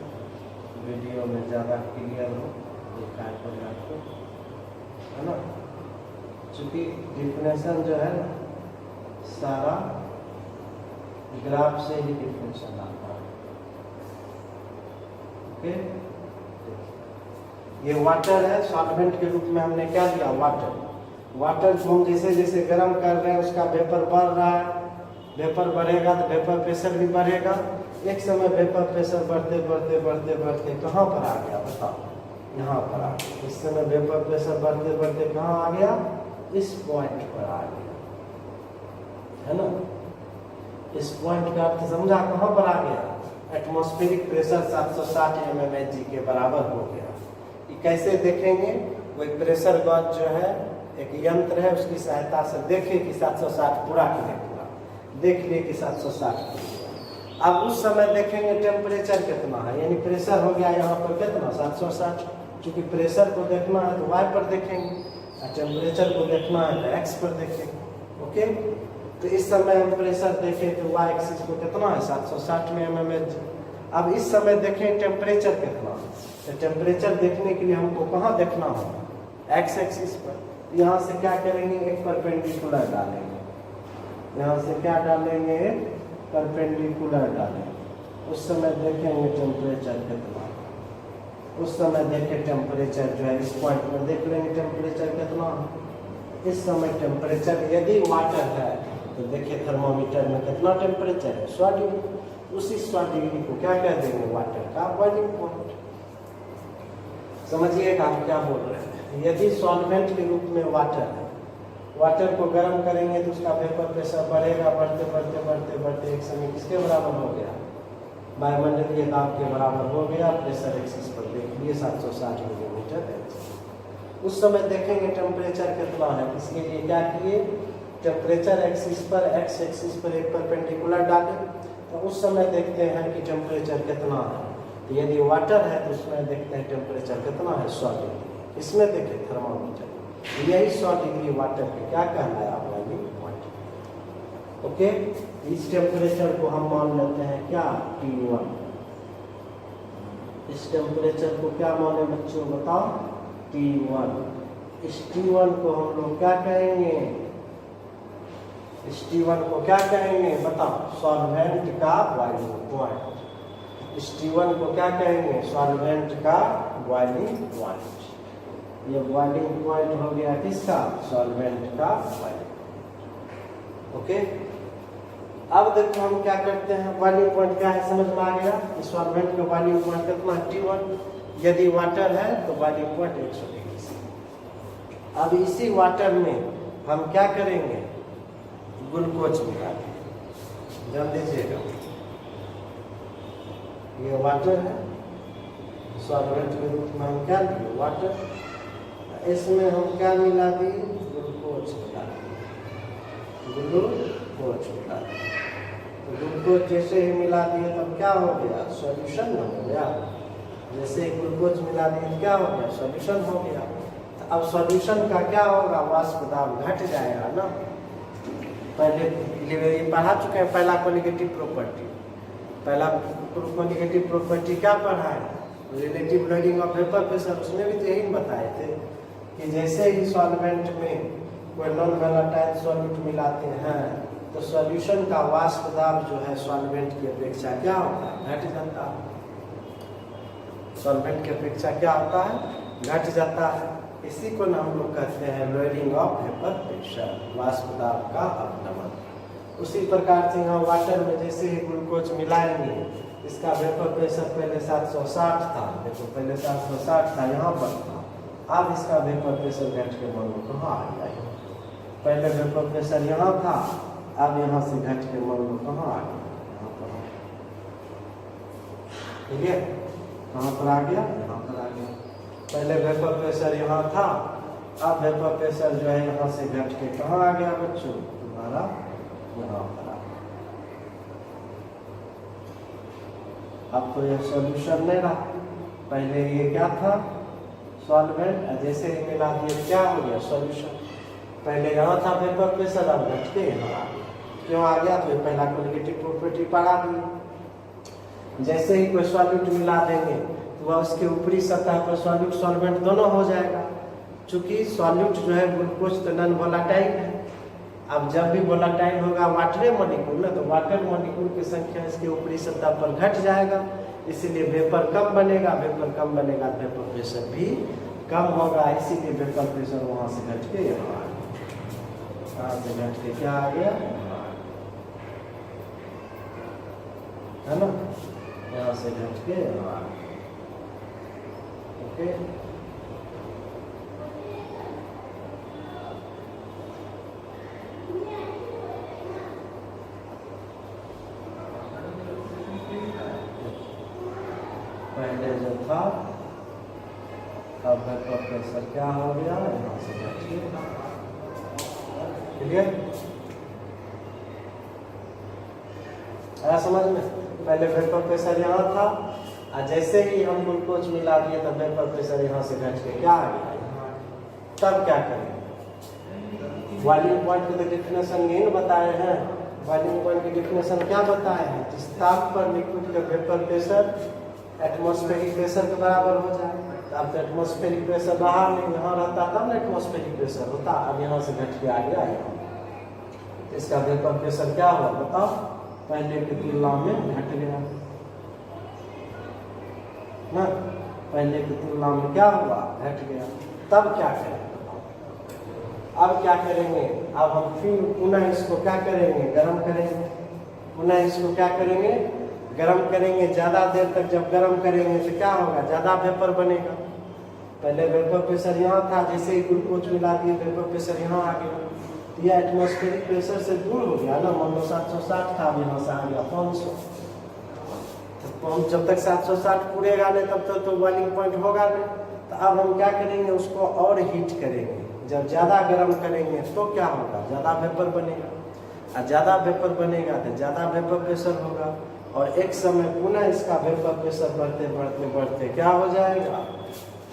वीडियो में ज़्यादा क्लियर हो, दिखाई पड़े आपको, है ना। चूँकि डिफिनेशन जो है ना सारा ग्राफ से ही डिफिनेशन आता है। ओके, ये वाटर है, सॉल्वेंट के रूप में हमने क्या दिया, वाटर को हम जैसे जैसे गर्म कर रहे हैं उसका वेपर बढ़ रहा है, वेपर बढ़ेगा तो वेपर प्रेशर भी बढ़ेगा। एक समय वेपर प्रेशर बढ़ते कहाँ पर आ गया बताओ, यहाँ पर आ गया। इस समय वेपर प्रेशर बढ़ते कहाँ आ गया, इस पॉइंट पर आ गया, है ना। इस पॉइंट का अर्थ समझा, कहाँ पर आ गया, एटमॉस्फेरिक प्रेशर 760 mmHg के बराबर हो गया। ये कैसे देखेंगे, कोई प्रेशर गॉज जो है एक यंत्र है, उसकी सहायता से देखें कि 760 पूरा कि नहीं पूरा, देख लिए कि 760। अब उस समय देखेंगे टेम्परेचर कितना है, यानी प्रेशर हो गया यहाँ पर कितना, 760। चूँकि प्रेशर को देखना है तो वाई पर देखेंगे, और टेम्परेचर को देखना है तो एक्स पर देखेंगे। ओके, तो इस समय हम प्रेशर देखें तो वाई एक्सिस को कितना है, 760 में mmHg। अब इस समय देखें टेम्परेचर कितना, तो टेम्परेचर देखने के लिए हमको कहाँ देखना होगा, एक्स एक्सिस पर। यहाँ से क्या करेंगे, एक परपेंडिकुलर डालेंगे, यहाँ से क्या डालेंगे, एक परपेंडिकुलर डालेंगे। उस समय देखेंगे टेम्परेचर कितना, उस समय देखें टेम्परेचर जो है इस पॉइंट पर देख लेंगे टेम्परेचर कितना। इस समय टेम्परेचर यदि वाटर है तो देखिए थर्मोमीटर में कितना टेम्परेचर है, 100 डिग्री। उसी 100 डिग्री को क्या कह देंगे, वाटर का बॉइलिंग पॉइंट। समझिएगा हम क्या बोल रहे हैं। यदि सॉल्वेंट के रूप में वाटर है, वाटर को गर्म करेंगे तो उसका वेपर प्रेशर बढ़ेगा, बढ़ते एक समय किसके बराबर हो गया, वायुमंडलीय दाब के बराबर हो गया। प्रेशर एक्सिस पर देख लिए 760 मिलीमीटर। उस समय देखेंगे टेम्परेचर कितना है, इसके लिए क्या किए, टेम्परेचर एक्सिस पर, एक्स एक्सिस पर एक परपेंडिकुलर डालें। तो उस समय देखते हैं कि टेम्परेचर कितना है। तो यदि वाटर है तो उसमें देखते हैं टेम्परेचर कितना है, 100 डिग्री। इसमें देखें थर्मामीटर, यही 100 डिग्री वाटर पे क्या कहलाया, बॉइलिंग पॉइंट। ओके, इस टेम्परेचर को हम मान लेते हैं क्या, T1। इस टेम्परेचर को क्या माने बच्चों बताओ, T1। इस T1 को हम लोग क्या कहेंगे, इस T1 को क्या कहेंगे बताओ, सॉल्वेंट का बॉइलिंग पॉइंट। इस T1 को क्या कहेंगे, सॉल्वेंट का बॉइलिंग पॉइंट। ये बॉइलिंग पॉइंट हो गया किसका, सॉल्वेंट का बॉइलिंग। ओके, अब देखो हम क्या करते हैं, बॉइलिंग पॉइंट क्या है समझ में आ गया। इस सॉल्वेंट का बॉइलिंग पॉइंट कितना, T1। यदि वाटर है तो बॉइलिंग पॉइंट 100 डिग्री से। अब इसी वाटर में हम क्या करेंगे, ग्लूकोज मिला देंगे। ध्यान दीजिएगा, ये वाटर है, सॉल्वेंट के रूप में हम क्या दिए, वाटर। इसमें हम क्या मिला दिए, ग्लूकोज मिला दिए, ग्लूकोज मिला दिए। तो ग्लूकोज जैसे ही मिला दिए तब क्या हो गया, सॉल्यूशन हो गया। जैसे ग्लूकोज मिला दिए तो क्या हो गया, सॉल्यूशन हो गया। तो अब सॉल्यूशन का क्या होगा, वाष्प दाब घट जाएगा ना। पहले ये पढ़ा चुके हैं, पहला कोलिगेटिव प्रॉपर्टी। पहला कोलिगेटिव प्रॉपर्टी क्या पढ़ा है, relative loading of vapour pressure. उसमें भी तो यही बताए थे कि जैसे ही सॉल्वेंट में कोई नॉन वोलेटाइल सॉल्यूट मिलाते हैं तो सॉल्यूशन का वाष्प दाब जो है सॉल्वेंट की अपेक्षा क्या होता है, घट जाता है। सॉल्वेंट की अपेक्षा क्या होता है, घट जाता है। इसी को ना हम लोग कहते हैं लोअरिंग ऑफ वेपर प्रेशर, वाष्प दाब का अवनमन। उसी प्रकार से यहाँ वाटर में जैसे ही ग्लूकोज मिलाएंगे, इसका वेपर प्रेशर पहले 760 था, देखो पहले 760 था, यहाँ पर था। अब इसका वेपर प्रेशर घट के मान लो कहाँ आ गया, पहले वेपर प्रेशर यहाँ था, अब यहाँ से घट के मान लो कहाँ आ गया, यहाँ पर। ठीक है, कहाँ पर आ गया, यहाँ पर आ गया। पहले वेपर प्रेशर यहाँ था, अब वेपर प्रेशर जो है यहाँ से घट के कहाँ आ गया बच्चों, तुम्हारा यहाँ पर आ गया। अब तो यह सॉल्यूशन नहीं रहा, पहले ये क्या था सॉल्वेंट, जैसे ही मिला दिए क्या हो गया सॉल्यूशन। पहले यहाँ था वेपर प्रेशर, अब घट के यहाँ आ गया। क्यों आ गया, तो पहला कोलिगेटिव प्रॉपर्टी पढ़ा दी। जैसे ही कोई सॉल्यूट मिला देंगे तो वह उसके ऊपरी सतह पर सॉल्यूट सॉल्वेंट दोनों हो जाएगा। चूंकि सॉल्यूट जो है ग्लूकोज तो नॉन वोलेटाइल है, अब जब भी वोलेटाइल होगा वाटर मॉलिक्यूल ना, तो वाटर मॉलिक्यूल की संख्या इसके ऊपरी सतह पर घट जाएगा, इसलिए वेपर कम बनेगा, वेपर कम बनेगा, वेपर प्रेशर भी कम होगा, इसीलिए वेपर प्रेशर वहाँ से घट के यहाँ आ गया। यहाँ से घट के क्या आ गया, है ना, यहाँ से घट के यहाँ आ गया। ओके, पहले जो था अब वेपर प्रेशर क्या हो गया, यहाँ से घट के। क्लियर, आया समझ में। पहले वेपर प्रेशर यहाँ था, और जैसे ही हम ग्लूकोज मिला दिए तो वेपर प्रेशर यहाँ से घट के क्या आ गया। तब क्या करेंगे, बॉइलिंग पॉइंट की तो डेफिनेशन यही बताए हैं। बॉइलिंग पॉइंट की डेफिनेशन क्या बताए हैं, जिस ताप पर लिक्विड का वेपर प्रेशर एटमॉस्फेरिक प्रेशर के बराबर हो जाए। अब तो एटमॉस्फेरिक प्रेशर बाहर नहीं, यहाँ रहता तब ना एटमॉस्फेरिक प्रेशर होता, अब यहाँ से घट के आ गया यहाँ। इसका वेपर प्रेशर क्या हुआ बताओ, पहले की तुलना में घट गया ना, पहले की तुलना में क्या हुआ, घट गया। तब क्या करेंगे, अब क्या करेंगे, अब हम फिर पुनः इसको क्या करेंगे, गर्म करेंगे। पुनः इसको क्या करेंगे, गर्म करेंगे। ज़्यादा देर तक जब गर्म करेंगे तो क्या होगा, ज़्यादा वेपर बनेगा। पहले वेपर प्रेशर यहाँ था, जैसे ही ग्लूकोज मिला दिए वेपर प्रेशर यहाँ आ गया, तो यह एटमॉस्फेरिक प्रेशर से दूर हो गया ना, मान लो 760 था, अब यहाँ से आ गया 500। तो जब तक 760 पूरेगा नहीं तब तक तो बॉइलिंग पॉइंट होगा नहीं। तो अब हम क्या करेंगे, उसको और हीट करेंगे। जब ज़्यादा गर्म करेंगे तो क्या होगा, ज़्यादा वेपर बनेगा, और ज़्यादा वेपर बनेगा तो ज़्यादा वेपर प्रेशर होगा, और एक समय पुनः इसका वेपर प्रेशर बढ़ते बढ़ते बढ़ते क्या हो जाएगा,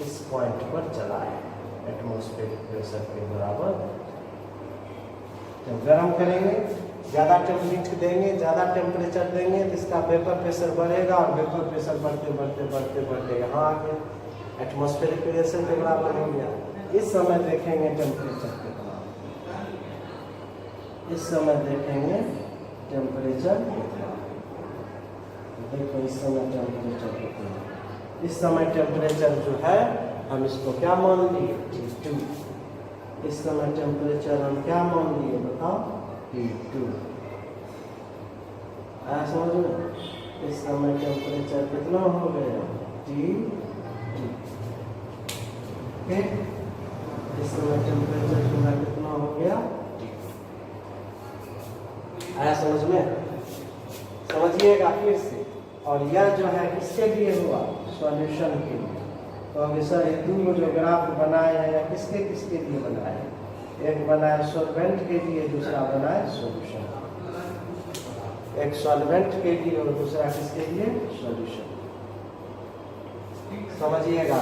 इस पॉइंट पर चला आएगा, एटमॉस्फेरिक प्रेशर के बराबर। जब गर्म करेंगे, ज़्यादा टेम्परेचर देंगे, ज़्यादा टेम्परेचर देंगे तो इसका वेपर प्रेशर बढ़ेगा, और वेपर प्रेशर बढ़ते बढ़ते बढ़ते बढ़ते यहाँ आ गया, एटमॉस्फेरिक प्रेशर के बराबर हो गया। इस समय देखेंगे टेम्परेचर कितना, इस समय देखेंगे टेम्परेचर कितना। देखो इस समय टेम्परेचर कितना, इस समय टेम्परेचर जो है हम इसको क्या मान लिए, T2। इस समय टेम्परेचर हम क्या मान लिए बताओ, T2। आया समझ में, इस समय टेम्परेचर कितना हो गया, T2। इस समय टेम्परेचर पूरा कितना हो गया, T2। आया समझ में, समझिएगा फिर से। और यह जो है किसके लिए हुआ, सॉल्यूशन के लिए। तो अभी सर ये दो जो ग्राफ बनाए हैं या किसके किसके लिए बनाए, एक बनाए सॉल्वेंट के लिए, दूसरा बनाए सॉल्यूशन। एक सॉल्वेंट के लिए और दूसरा किसके लिए, सॉल्यूशन। समझिएगा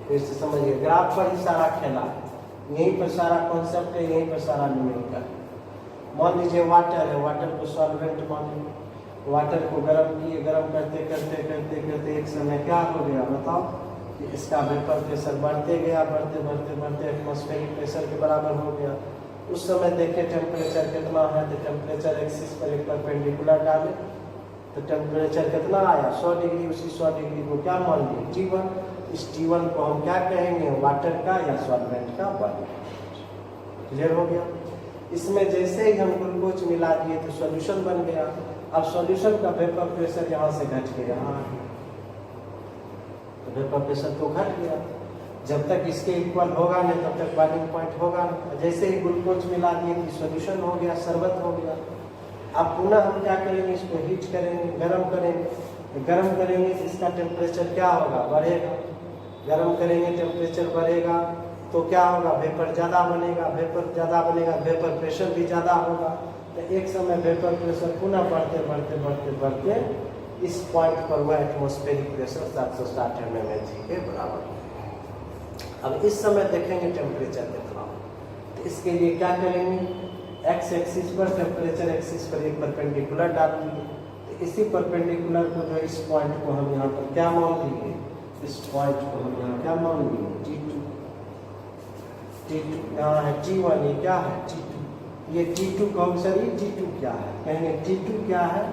फिर से समझिए, ग्राफ पर ही सारा खेला है, यहीं पर सारा कॉन्सेप्ट है, यहीं पर सारा न्यूमेरिकल है। मान लीजिए वाटर है, वाटर को सॉल्वेंट मान लीजिए, वाटर को गर्म किए, गर्म करते करते करते करते एक समय क्या हो गया बताओ, कि इसका वेपर प्रेशर बढ़ते गया, बढ़ते बढ़ते बढ़ते एटमॉस्फेरिक प्रेशर के बराबर हो गया। उस समय देखें टेम्परेचर कितना है, तो टेम्परेचर एक्सिस पर एक परपेंडिकुलर डालें तो टेम्परेचर कितना आया 100 डिग्री। उसी 100 डिग्री को क्या मान लिए T1। इस T1 को हम क्या कहेंगे, वाटर का या सॉल्वेंट का वॉल्यूम। क्लियर हो गया। इसमें जैसे ही हम ग्लूकोज मिला दिए तो सॉल्यूशन बन गया। अब सॉल्यूशन का वेपर प्रेशर यहाँ से घट के यहाँ तो वेपर प्रेशर तो घट गया। जब तक इसके इक्वल होगा नहीं तब तक बॉइलिंग पॉइंट होगा नहीं। जैसे ही ग्लूकोज मिला दिए कि सॉल्यूशन हो गया, शरबत हो गया। अब पुनः हम क्या करेंगे, इसको हीट करेंगे, गर्म करेंगे। गर्म करेंगे तो इसका टेम्परेचर क्या होगा, बढ़ेगा। गर्म करेंगे टेम्परेचर बढ़ेगा तो क्या होगा, वेपर ज़्यादा बनेगा। वेपर ज़्यादा बनेगा, वेपर प्रेशर भी ज़्यादा होगा। तो एक समय वेपर प्रेशर पुनः बढ़ते बढ़ते बढ़ते बढ़ते इस पॉइंट पर वह एटमॉस्फेरिक प्रेशर 760 mmHg के बराबर। अब इस समय देखेंगे टेम्परेचर कितना, तो इसके लिए क्या करेंगे, एक्स एक्सिस पर टेम्परेचर एक्सिस पर एक परपेंडिकुलर डाल देंगे। तो इसी परपेंडिकुलर को जो इस पॉइंट को हम यहाँ पर क्या मान लेंगे, इस पॉइंट को हम यहाँ क्या मान लेंगे T2। T2 यहाँ है T1, ये क्या है T2। ये T2 कौन सा, ये T2 क्या है, कहेंगे T2 क्या है,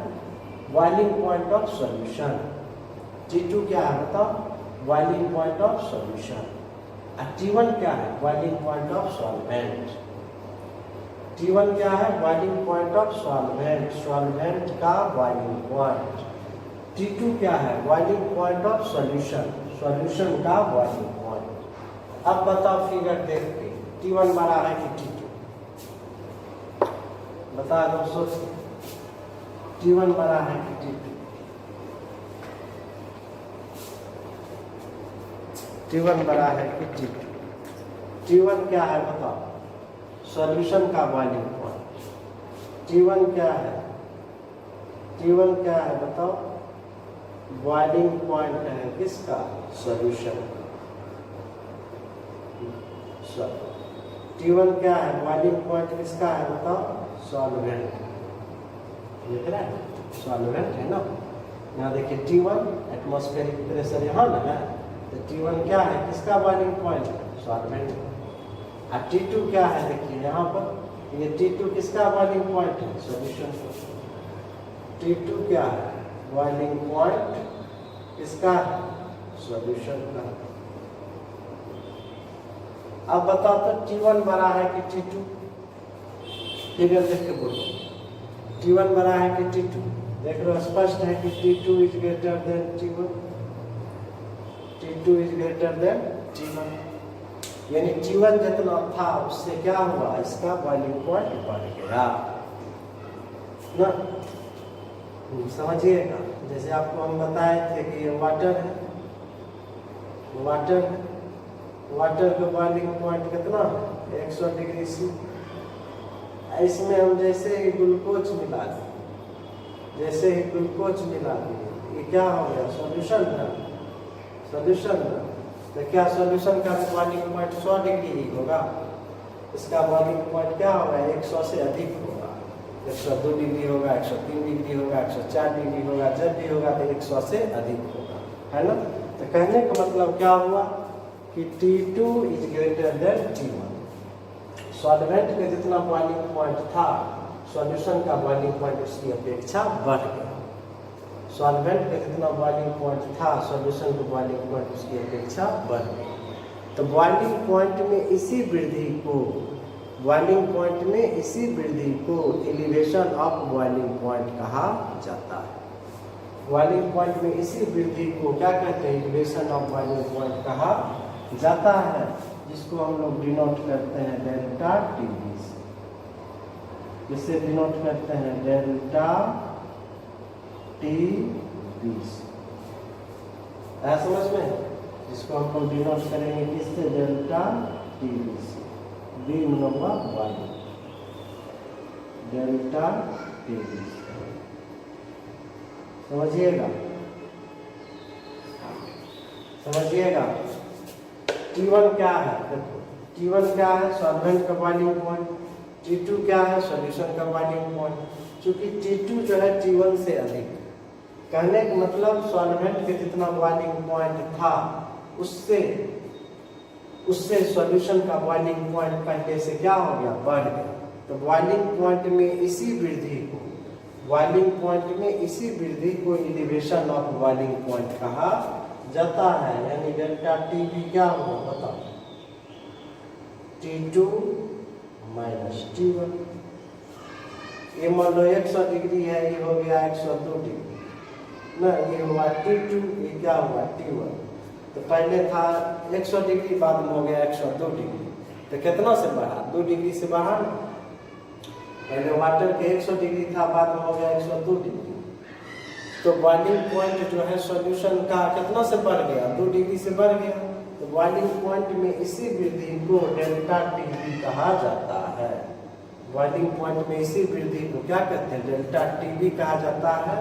boiling point of solution. T2 क्या है बताओ, boiling point of solution. T1 क्या है, boiling point of solvent. T1 क्या है, boiling point of solvent, solvent का बॉइलिंग पॉइंट। T2 क्या है, boiling point of solution, solution का बॉइलिंग पॉइंट। अब बताओ फिगर देख के T1 बड़ा है कि T2, बता दो सोच। T1 बड़ा है कि T2, T1 बड़ा है कि T2। T1 क्या है बताओ, सॉल्यूशन का बॉइलिंग पॉइंट। T1 क्या है, T1 क्या है बताओ, बॉइलिंग पॉइंट है किसका, सॉल्यूशन का। T1 क्या है, बॉइलिंग पॉइंट किसका है बताओ, सॉल्वेंट। देख रहे हैं, सॉल्वेंट है ना। यहाँ देखिए T1 एटमॉस्फेरिक प्रेशर यहाँ ना है, तो T1 क्या है, किसका बॉइलिंग पॉइंट, सॉल्वेंट। और T2 क्या है, देखिए यहाँ पर, ये T2 किसका बॉइलिंग पॉइंट है, सॉल्यूशन। T2 क्या है, बॉइलिंग पॉइंट किसका है, सॉल्यूशन का। अब बताओ तो T1 बड़ा है कि T2, फिगर देख के बोलो। T1 बड़ा है कि T2, देख लो स्पष्ट है कि T2 is greater than T1। T2 is greater than T1, यानी T1 जितना था उससे क्या हुआ, इसका बॉइलिंग पॉइंट बढ़ गया ना। समझिएगा, जैसे आपको हम बताए थे कि ये वाटर है, वाटर का बॉइलिंग पॉइंट कितना है, 100 डिग्री C। इसमें हम जैसे ही ग्लूकोज मिला दिए, जैसे ही ग्लूकोज मिला दिए, ये क्या हो गया, सॉल्यूशन था, सॉल्यूशन था। तो क्या सॉल्यूशन का बॉइलिंग पॉइंट 100 डिग्री ही होगा, इसका बॉइलिंग पॉइंट क्या होगा, 100 से अधिक होगा। 102 डिग्री होगा, 103 डिग्री होगा, 104 डिग्री होगा, जब भी होगा तो 100 से अधिक होगा, है ना। तो कहने का मतलब क्या हुआ कि T2 is greater than T1। Solvent का जितना बॉइलिंग पॉइंट था, सॉल्यूशन का बॉइलिंग पॉइंट उसकी अपेक्षा बढ़ गया। सॉल्वेंट का जितना बॉइलिंग पॉइंट था, सॉल्यूशन का बॉइलिंग पॉइंट उसकी अपेक्षा बढ़ गया। तो बॉइलिंग पॉइंट में इसी वृद्धि को, बॉइलिंग पॉइंट में इसी वृद्धि को एलिवेशन ऑफ बॉइलिंग पॉइंट कहा जाता है। बॉइलिंग पॉइंट में इसी वृद्धि को क्या कहते हैं, एलिवेशन ऑफ बॉइलिंग पॉइंट कहा जाता है, जिसको हम लोग डिनोट करते हैं डेल्टा टीवी से। जिससे डिनोट करते हैं डेल्टा टीवी से, समझ में, जिसको हम लोग डिनोट करेंगे किससे, डेल्टा टीवी से। बी मनोवा वाई, डेल्टा टीवी से, समझिएगा, समझिएगा। T1 क्या है, देखो T1 क्या है, सॉल्वेंट का बॉइलिंग पॉइंट। T2 क्या है, सॉल्यूशन का बॉइलिंग पॉइंट। क्योंकि T2 जो है T1 से अधिक, कहने का मतलब सॉल्वेंट के जितना बॉइलिंग पॉइंट था उससे उससे सॉल्यूशन का बॉइलिंग पॉइंट पहले से क्या हो गया, बढ़ गया। तो बॉइलिंग पॉइंट में इसी वृद्धि को एलिवेशन ऑफ बॉइलिंग पॉइंट कहा जाता है। यानी डेल्टा टी भी क्या होगा बताओ, T2 माइनस T1। ये मान लो 100 डिग्री है, ये हो गया 102 डिग्री ना, ये हुआ T2, ये क्या हुआ T1। तो पहले था 100 डिग्री, बाद में हो गया 102 डिग्री। तो कितना से बढ़ा, 2 डिग्री से बढ़ा ना। पहले वाटर के 100 डिग्री था, बाद में हो गया 102 डिग्री। तो बॉइलिंग पॉइंट जो है सॉल्यूशन का कितना से बढ़ गया, 2 डिग्री से बढ़ गया। तो बॉइलिंग पॉइंट में इसी वृद्धि को डेल्टा टी कहा जाता है। बॉइलिंग पॉइंट में इसी वृद्धि को क्या कहते हैं, डेल्टा टी कहा जाता है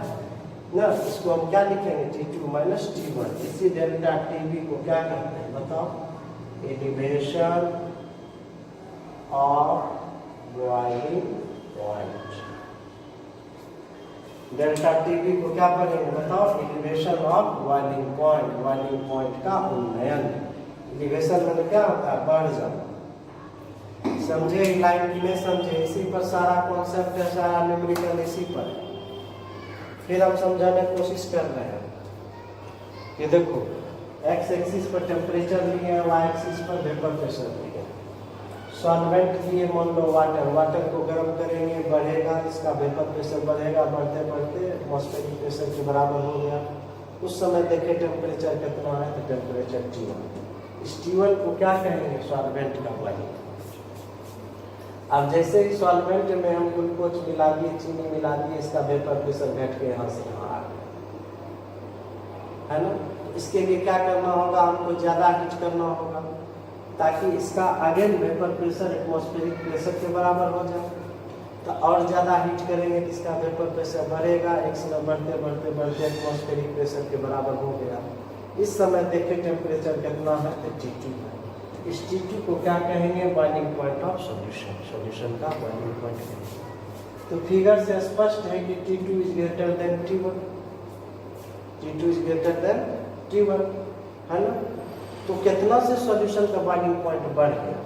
ना। इसको हम क्या लिखेंगे, T2 माइनस T1। इसी डेल्टा टी को क्या कहते हैं बताओ, elevation of boiling point. Delta TV को क्या पढ़ेंगे बताओ, elevation of boiling point. Boiling point का उन्नयन। एलिवेशन मतलब क्या होता है, बढ़ जाना। समझे लाइन की नहीं समझे, इसी पर सारा कॉन्सेप्ट है, सारा न्यूमेरिकल इसी पर है। फिर हम समझाने की कोशिश कर रहे हैं कि देखो एक्स एक्सिस पर टेम्परेचर लिए, वाई एक्सिस पर वेपर प्रेशर लिए। सॉल्वेंट लिए मान लो वाटर को गर्म करेंगे, बढ़ेगा, इसका वेपर प्रेशर बढ़ेगा, बढ़ते बढ़ते एटमॉस्फेरिक प्रेशर के बराबर हो गया। उस समय देखे टेम्परेचर कितना है, तो टेम्परेचर T1। इस T1 को क्या कहेंगे, सॉल्वेंट का बॉइलिंग। अब जैसे ही सॉल्वेंट में हम ग्लूकोज मिला दिए, चीनी मिला दिए, इसका वेपर प्रेशर घट के यहाँ से यहाँ आ गया, है ना। तो इसके लिए क्या करना होगा, हमको ज़्यादा हीट करना होगा ताकि इसका again vapour pressure atmospheric pressure के बराबर हो जाए। तो और ज़्यादा हीट करेंगे तो इसका वेपर प्रेशर बढ़ेगा, एक समय बढ़ते बढ़ते बढ़ते एटमॉस्फेरिक प्रेशर के बराबर हो गया। इस समय देखें टेम्परेचर कितना है, तो T2 है। इस T2 को क्या कहेंगे, boiling point of solution. Solution का बॉइलिंग पॉइंट कहेंगे। तो फिगर से स्पष्ट है कि T2 is greater than T1। T2 is greater than T1, है ना। तो कितना से सॉल्यूशन का बॉइलिंग पॉइंट बढ़ गया,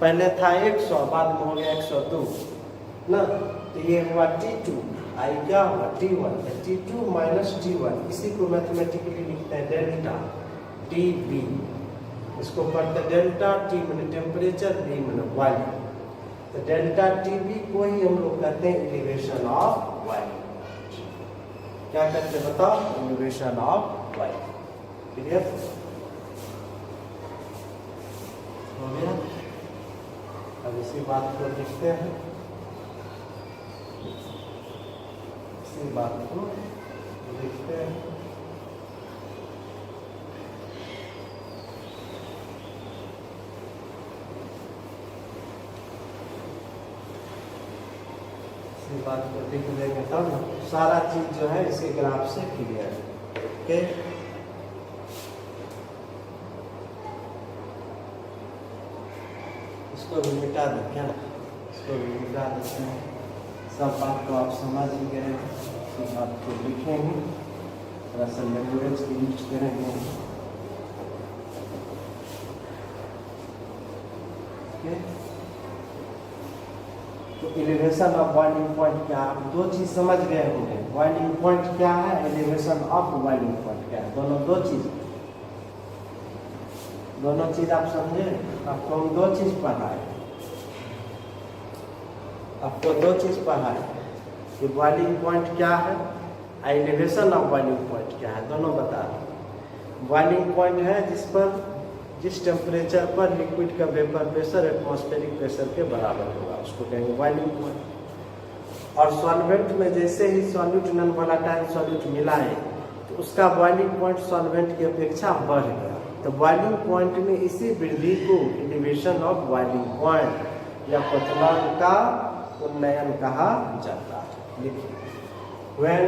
पहले था 100, बाद में हो गया 102 ना। तो ये हुआ T2, आई क्या हुआ T1। T2 माइनस T1, इसी को मैथमेटिकली लिखते हैं डेल्टा TB। इसको पढ़ते डेल्टा T मैंने टेम्परेचर, B मैंने बॉइलिंग। तो डेल्टा TB को ही हम लोग कहते हैं एलिवेशन ऑफ बॉइलिंग। क्या कहते हैं बताओ, एलिवेशन ऑफ बॉइलिंग। क्लियर हो गया। अब इसी बात को लिखते हैं, इसी बात को लिखते हैं। इसी बात को लिख देंगे तब सारा चीज जो है इसी ग्राफ से क्लियर है। ओके, इसको भी मिटा दें क्या, इसको भी मिटा देते हैं। सब बात को आप समझ ही गए, इस बात को लिखेंगे, थोड़ा सा लैंग्वेज की यूज करेंगे। तो एलिवेशन ऑफ बॉइलिंग पॉइंट क्या, आप दो चीज समझ गए होंगे। बॉइलिंग पॉइंट क्या है, एलिवेशन ऑफ बॉइलिंग पॉइंट क्या है, दोनों दो चीज आप समझे। आपको हम दो चीज पढ़ाए, आपको दो चीज पढ़ाए कि बॉइलिंग पॉइंट क्या है, एलिवेशन ऑफ बॉइलिंग पॉइंट क्या है, दोनों बता रहे। बॉइलिंग पॉइंट है जिस टेम्परेचर पर लिक्विड का वेपर प्रेशर एटमॉस्फेरिक प्रेशर के बराबर होगा, उसको कहेंगे बॉइलिंग पॉइंट। और सॉल्वेंट में जैसे ही सॉल्यूट नॉन वोलेटाइल सॉल्यूट मिलाए तो उसका बॉइलिंग पॉइंट सॉल्वेंट की अपेक्षा बढ़ गया। तो बॉइलिंग पॉइंट में इसी वृद्धि को एलिवेशन ऑफ बॉइलिंग पॉइंट या क्वथनांक का उन्नयन कहा जाता है। देखिए, when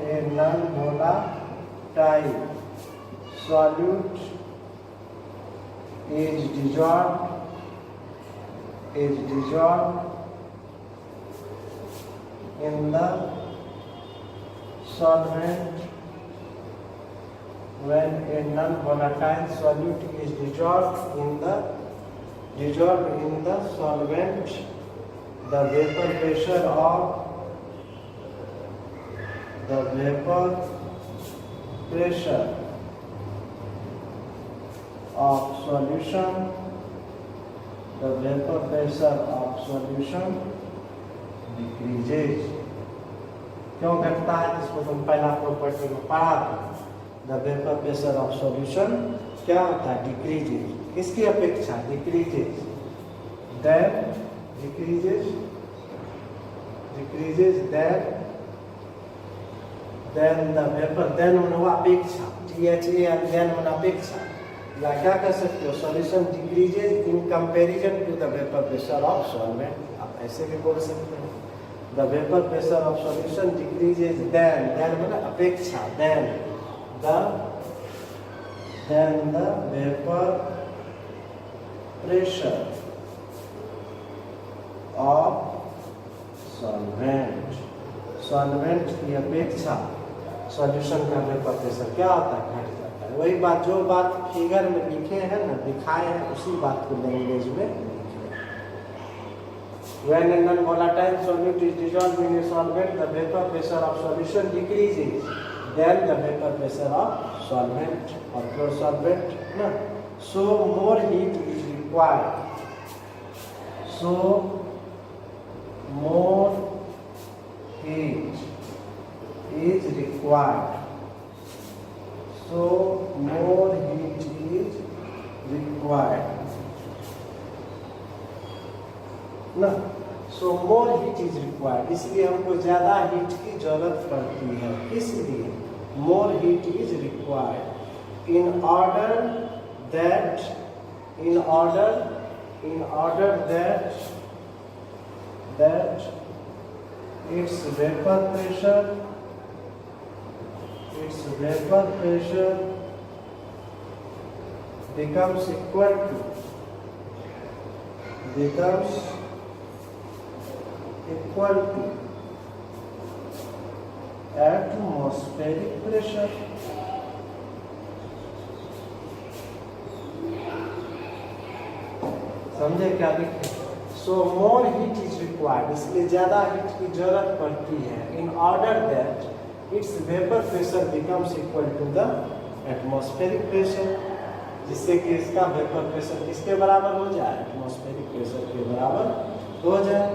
a non-volatile solute is dissolved in the solvent when a non-volatile solute is dissolved in the solvent, the vapor pressure of solution decreases. क्यों घटता है? जिसको तुम पहला प्रॉपर्टी में पढ़ा था। The vapour pressure of solution क्या होता है? डिक्रीजेज। किसकी अपेक्षा? Decreases. Then decreases then the vapour, then होना अपेक्षा, THA देन होना अपेक्षा, या क्या कर सकते हो? Solution decreases in comparison to the vapour pressure of solvent. आप ऐसे भी बोल सकते हो, the vapour pressure of solution decreases then मतलब अपेक्षा, then the vapour pressure of solvent की अपेक्षा सॉल्यूशन का वेपर प्रेशर क्या होता है? घट जाता है। वही बात, जो बात फिगर में लिखे हैं ना, दिखाए हैं, उसी बात को लैंग्वेज में लिखे। When a non-volatile solute is dissolved in a solvent, the vapor pressure of solution decreases. Then the vapor pressure of solvent or pure solvent, no? So more heat is required. So more heat is required. ना, सो more heat is required, इसलिए हमको ज़्यादा heat की जरूरत पड़ती है। इसलिए मोर heat is required in order that its vapor pressure becomes equal to atmospheric pressure। समझे क्या लिखे? So more heat is required, इसलिए ज्यादा हीट की जरूरत पड़ती है। In order that its vapour pressure becomes equal to the atmospheric pressure, जिससे कि इसका वेपर प्रेशर किसके बराबर हो जाए? एटमॉस्फेरिक प्रेशर के बराबर हो जाए।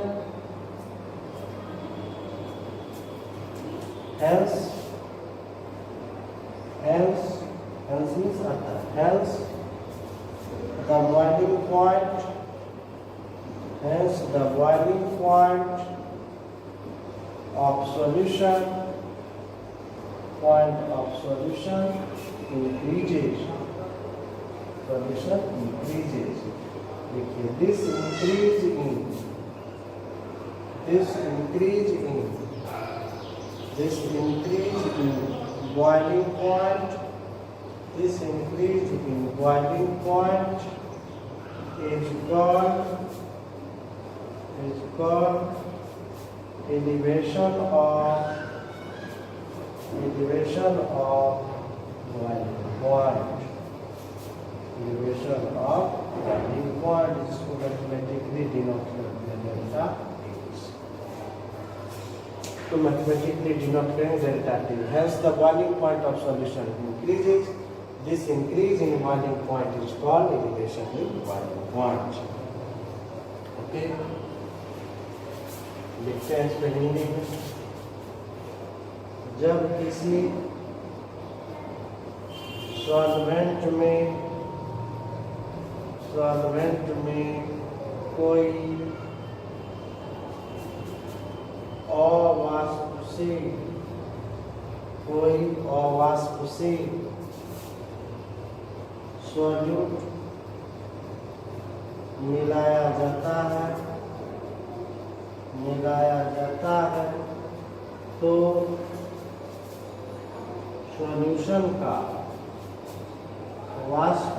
Hence the boiling point of solution increases। देखिए, this increase in boiling point is called elevation of boiling point, इसको मैथमेटिकली डिनोट करते हैं डेल्टा। तो मैथमेटिकली डिनोट करेंगे delta T. Hence the boiling point of solution increases. This increase in boiling point is called elevation in boiling point। Okay, लिखते हैं इसमें हिंदी में। जब किसी सॉल्वेंट में कोई अवाष्पशील सॉल्यूट मिलाया जाता है तो सॉल्यूशन का वाष्प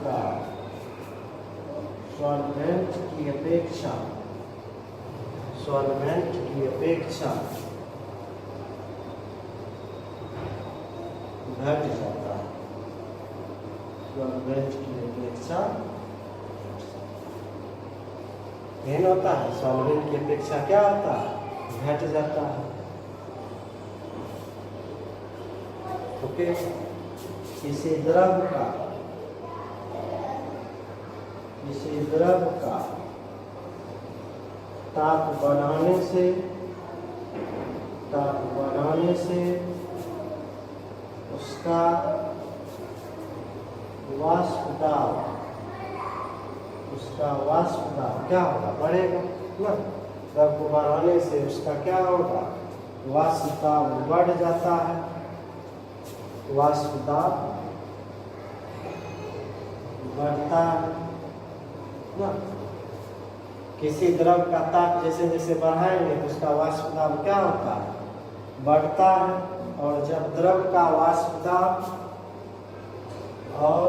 दाब सॉल्वेंट की की अपेक्षा घट जाता है, सॉल्वेंट की अपेक्षा नहीं होता है, सॉल्वेंट की अपेक्षा क्या होता है, घट जाता है। ओके, किसी द्रव का ताप बढ़ाने से उसका वाष्प दाब क्या होगा, बढ़ेगा ना। द्रव को बढ़ाने से उसका क्या होगा, वाष्प दाब बढ़ जाता है, वाष्प दाब बढ़ता है ना। किसी द्रव का ताप जैसे जैसे बढ़ाएंगे तो उसका वाष्प दाब क्या होता है, बढ़ता है। और जब द्रव का वाष्प दाब और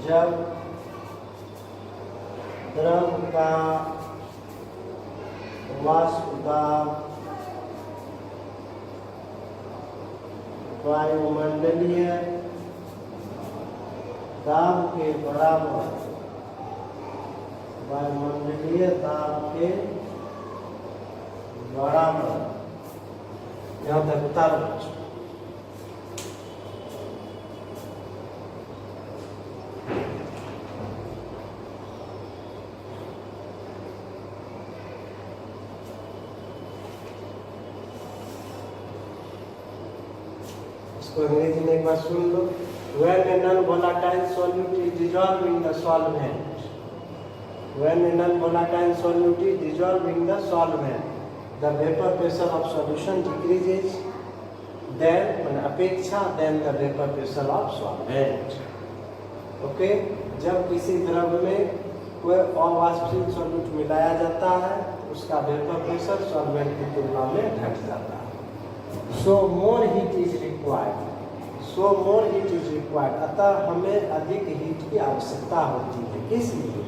जब द्रव का वाष्प दाब वायुमंडलीय दाब के बराबर, वायुमंडलीय दाब के बराबर, यहाँ तक उतारो। इसको अंग्रेजी में एक बार सुन लो। When a non-volatile solute is dissolved in the solvent, when a non-volatile solute is dissolved in the solvent, the vapor pressure of solution decreases, then अपेक्षा then the vapor pressure of solvent. Okay, जब किसी द्रव में कोई अवाष्पशील solute मिलाया जाता है उसका वेपर प्रेशर सॉल्वेंट की तुलना में घट जाता है। सो मोर हीट इज रिक्वायर्ड, अतः हमें अधिक हीट की आवश्यकता होती है। किस लिए,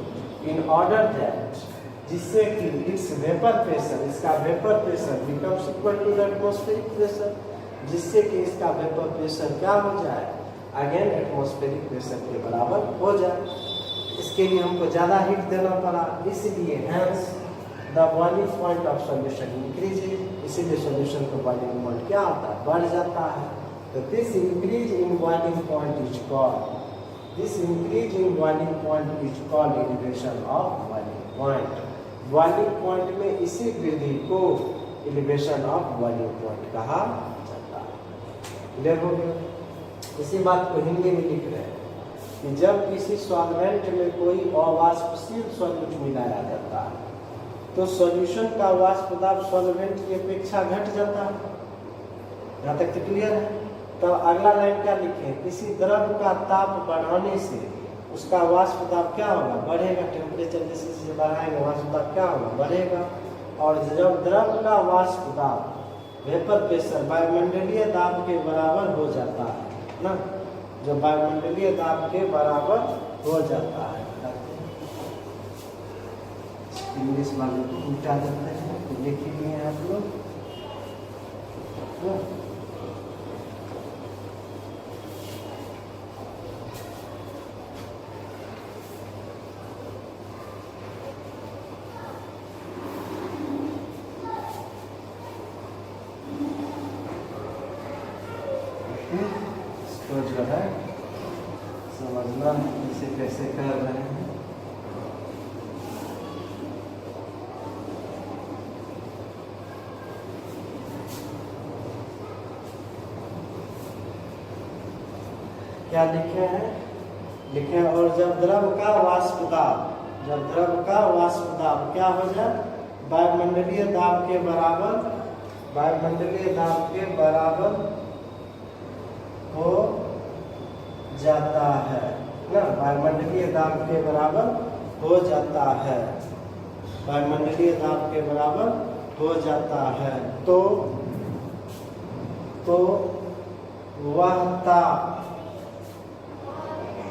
इन ऑर्डर दैट, जिससे कि इट्स वेपर प्रेशर, इसका vapour pressure becomes equal to the atmospheric pressure, जिससे कि इसका वेपर प्रेशर क्या हो जाए, अगेन एटमॉस्फेरिक प्रेशर के बराबर हो जाए। इसके लिए हमको ज़्यादा हीट देना पड़ा, इसलिए hence the boiling point of solution increases, इसीलिए सॉल्यूशन का बॉइलिंग पॉइंट क्या होता है, बढ़ जाता है। तो this increase in boiling point is called, elevation of boiling point. Boiling point में इसी वृद्धि को एलिवेशन ऑफ बॉइलिंग पॉइंट कहा जाता है। क्लियर हो गया। इसी बात को हिंदी में लिख रहे हैं कि जब किसी सॉल्वेंट में कोई अवाष्पशील सॉल्यूट मिलाया जाता है तो सॉल्यूशन का वाष्प दाब सॉल्वेंट की अपेक्षा घट जाता है। यहाँ तक तो क्लियर है। तो अगला लाइन क्या लिखें, किसी द्रव का ताप बढ़ाने से उसका वाष्प दाब क्या होगा, बढ़ेगा। टेम्परेचर जैसे जैसे बढ़ाएंगे वाष्प दाब क्या होगा, बढ़ेगा। और जब द्रव का वाष्प दाब वेपर प्रेशर वायुमंडलीय दाब के बराबर हो जाता है ना, जब वायुमंडलीय दाब के बराबर हो जाता है, इंग्लिश वाले को उल्टा देते हैं, तो लिख लिए हैं आप लोग। इसको जो है समझना इसे कैसे कर रहे हैं। क्या लिखे हैं, लिखे और जब द्रव का वाष्प दाब, जब द्रव का वाष्प दाब क्या हो जाए, वायुमंडलीय दाब के बराबर, वायुमंडलीय दाब के बराबर हो जाता है ना, वायुमंडलीय दाब के बराबर हो जाता है, वायुमंडलीय दाब के बराबर हो जाता है। तो वह ताप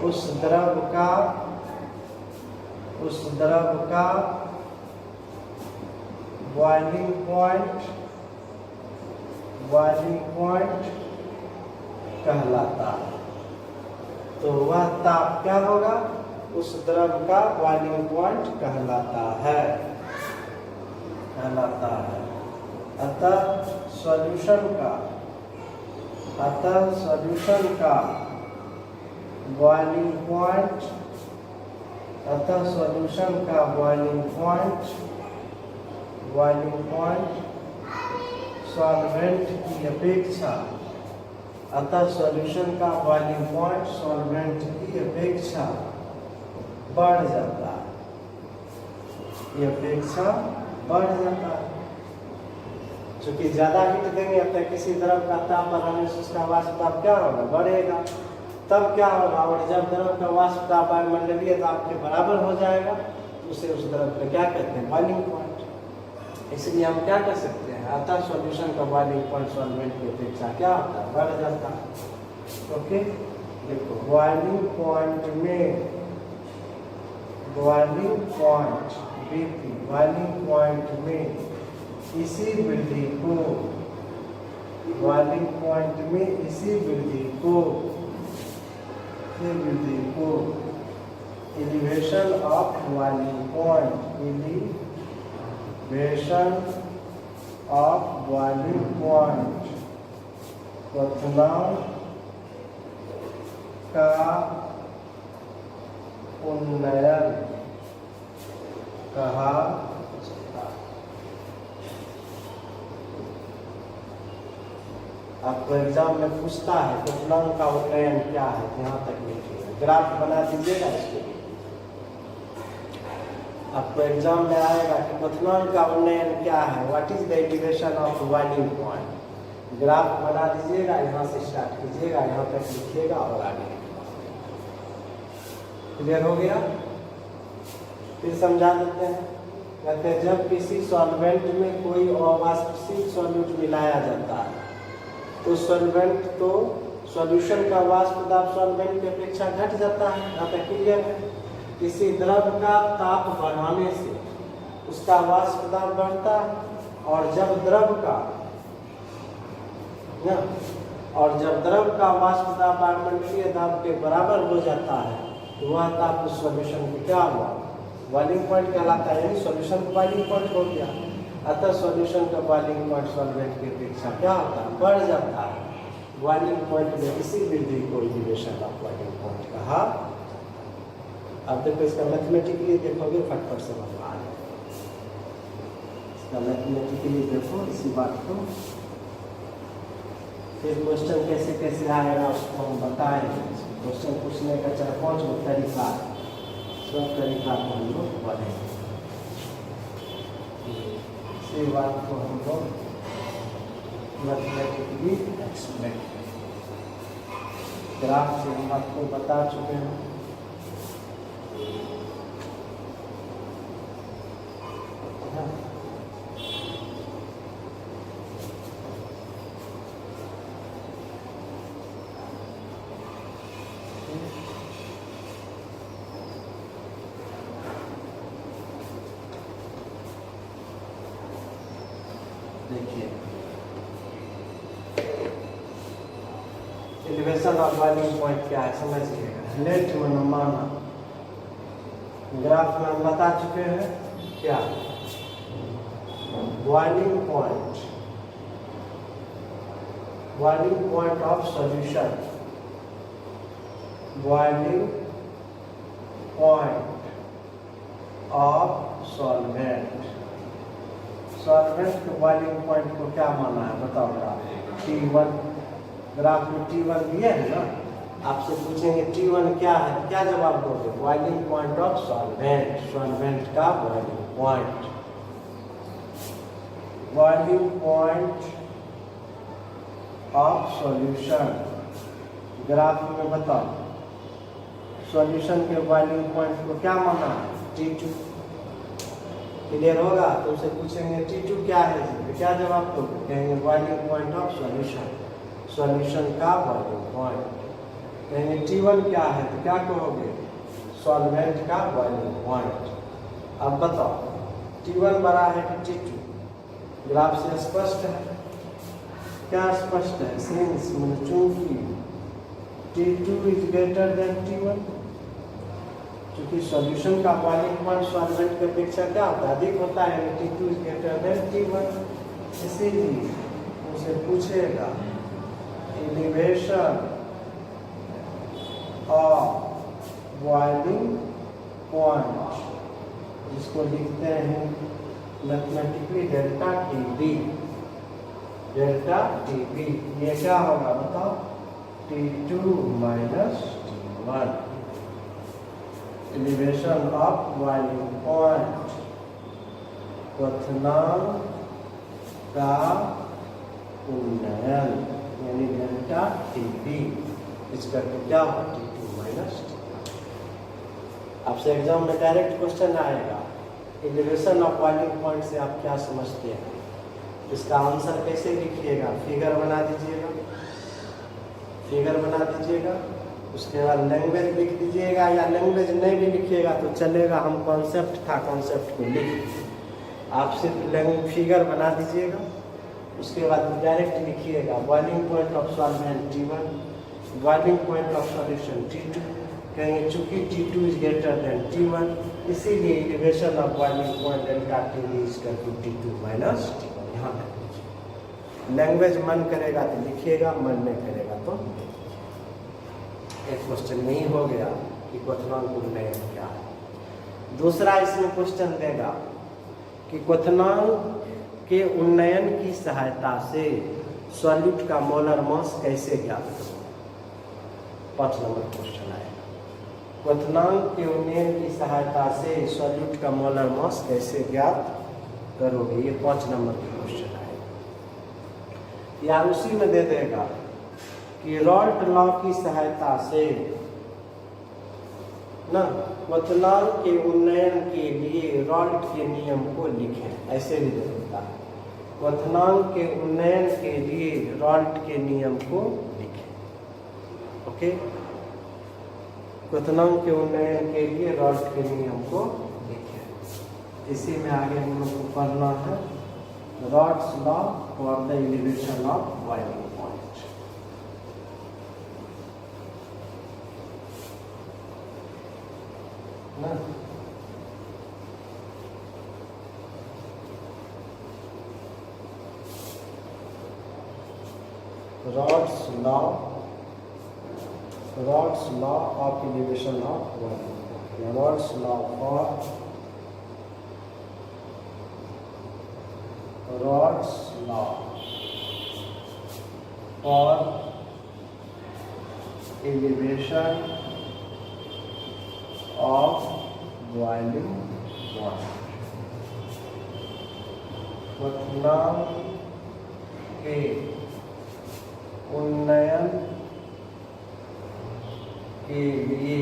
उस द्रव का बॉइलिंग पॉइंट कहलाता है। तो वह ताप क्या होगा, उस द्रव का बॉइलिंग पॉइंट कहलाता है। अतः सॉल्यूशन का बॉइलिंग पॉइंट सॉल्वेंट की अपेक्षा बढ़ जाता है। चूंकि ज्यादा हीट देंगे तो किसी द्रव का ताप बढ़ाने से उसका वाष्प ताप क्या होगा, बढ़ेगा। तब क्या होगा, और जब द्रव का वाष्प ताप वायुमंडलीय ताप के बराबर हो जाएगा तो उसे उस द्रव को क्या कहते हैं, बॉइलिंग पॉइंट। इसलिए हम क्या कर सकते हैं, अतः सॉल्यूशन का बॉइलिंग पॉइंट सॉल्वेंट की अपेक्षा क्या होता है, बढ़ जाता है। ओके, देखो बॉइलिंग पॉइंट में इसी वृद्धि को एलिवेशन ऑफ बॉइलिंग पॉइंट क्वथनांक का उन्नयन कहा जाता है। आपको एग्जाम में पूछता है क्वथनांक का उन्नयन क्या है, यहाँ तक लिखिएगा, ग्राफ बना दीजिएगा इसके लिए। आपको एग्जाम में आएगा कि क्वथनांक का उन्नयन क्या है, what is the elevation of boiling point. Graph बना दीजिएगा, यहाँ से स्टार्ट कीजिएगा, यहाँ तक लिखिएगा और आगे। क्लियर हो गया? फिर समझा देते हैं। कहते हैं जब किसी सॉल्वेंट में कोई अवाष्पशील सॉल्यूट मिलाया जाता है तो सॉल्वेंट तो सॉल्यूशन का वाष्प दाब सॉल्वेंट की अपेक्षा घट जाता है। यहाँ तक क्लियर है? किसी द्रव का ताप बढ़ाने से उसका वाष्प दाब बढ़ता है, और जब द्रव का वाष्प दाब वायुमंडलीय दाब के बराबर हो जाता है तो वह ताप उस सॉल्यूशन को क्या हुआ, बॉइलिंग पॉइंट कहलाता है, यानी सॉल्यूशन का बॉइलिंग पॉइंट हो गया। अतः सॉल्यूशन का बॉइलिंग पॉइंट सॉल्वेंट की अपेक्षा क्या होता है, बढ़ जाता है। बॉइलिंग पॉइंट में इसी वृद्धि को एलिवेशन ऑफ बॉइलिंग पॉइंट कहा। अब देखो इसका मैथमेटिकली देखोगे फटफट से बता है। इसका मैथमेटिकली देखो इसी बात को, फिर क्वेश्चन कैसे कैसे आएगा उसको हम बताएंगे। क्वेश्चन पूछने का 4-5 तरीका, सब तरीका को हम लोग पढ़ेंगे। इसी बात को हम लोग मैथमेटिकली एक्सप्लेन करेंगे। ग्राफ से हम आपको बता चुके हैं। देखिए एलिवेशन ऑफ बॉइलिंग पॉइंट क्या है समझिएगा। लेट मनमाना ग्राफ में हम बता चुके हैं क्या, boiling point of solution, boiling point of solvent. Solvent के बॉइलिंग पॉइंट को क्या माना है बताओ ग्राफ, T1। ग्राफ में T1 दिया है ना, आपसे पूछेंगे T1 क्या है, क्या जवाब दोगे, boiling point of solvent, solvent का boiling point. Boiling point of solution, graph में बताओ सॉल्यूशन के बॉइलिंग पॉइंट को क्या माना है, T2। क्लियर होगा? तो उसे पूछेंगे T2 क्या है, क्या जवाब दोगे, कहेंगे boiling point of solution, solution का बॉइलिंग पॉइंट। कहेंगे T1 क्या है तो क्या कहोगे, सॉल्वेंट का बॉइलिंग पॉइंट। अब बताओ T1 बड़ा है कि T2, ग्राफ से स्पष्ट है। क्या स्पष्ट है? सिंस चूंकि T2 is greater than T1, क्योंकि सॉल्यूशन का बॉइलिंग पॉइंट सॉल्वेंट की अपेक्षा क्या होता है? अधिक होता है, यानी T2 is greater than T1। इसीलिए उसे पूछेगा एलिवेशन ऑफ बॉइलिंग पॉइंट, जिसको लिखते हैं mathematically delta TB। Delta TB ये क्या होगा बताओ? T2 minus T1। Elevation of boiling point, क्वथनांक का उन्नयन, यानी डेल्टा TB। इसका क्या होगा? T2 minus T1। आपसे एग्जाम में डायरेक्ट क्वेश्चन आएगा, एलिवेशन ऑफ बॉइलिंग पॉइंट से आप क्या समझते हैं? इसका आंसर कैसे लिखिएगा? फिगर बना दीजिएगा, फिगर बना दीजिएगा, उसके बाद लैंग्वेज लिख दीजिएगा, या लैंग्वेज नहीं भी लिखिएगा तो चलेगा, हम कॉन्सेप्ट था कॉन्सेप्ट को लिख। आप सिर्फ फिगर बना दीजिएगा, उसके बाद डायरेक्ट लिखिएगा boiling point of solvent T1, boiling point of solution T2। कहेंगे चूंकि T2 is greater than T1, इसीलिए elevation of boiling point delta TB is equal to T2 minus T1। यहाँ पे लैंग्वेज मन करेगा तो लिखिएगा, मन नहीं करेगा तो एक क्वेश्चन नहीं हो गया कि क्वथनांक उन्नयन क्या है। दूसरा इसमें क्वेश्चन देगा कि क्वथनांक के उन्नयन की सहायता से सॉल्यूट का मोलर मास कैसे ज्ञात करें? 5 नंबर क्वेश्चन आएगा। क्वथनांक के उन्नयन की सहायता से सॉल्यूट का मोलर मास कैसे ज्ञात करोगे? ये 5 नंबर का क्वेश्चन आएगा। या उसी में दे देगा कि रॉल्ट लॉ की सहायता से ना क्वथनांक के उन्नयन के लिए रॉल्ट के नियम को लिखें, ऐसे भी दे देता है। क्वथनांक के उन्नयन के लिए रॉल्ट के नियम को लिखें। ओके, क्वथनांक के उन्नयन के लिए रॉल्ट के नियम को लिखें। इसी में आगे हम लोग को पढ़ना है Raoult's law for the elevation of boiling point. Rod's law of elevation of boiling point. Rod's law for elevation of boiling point. क्वथनांक के उन्नयन के लिए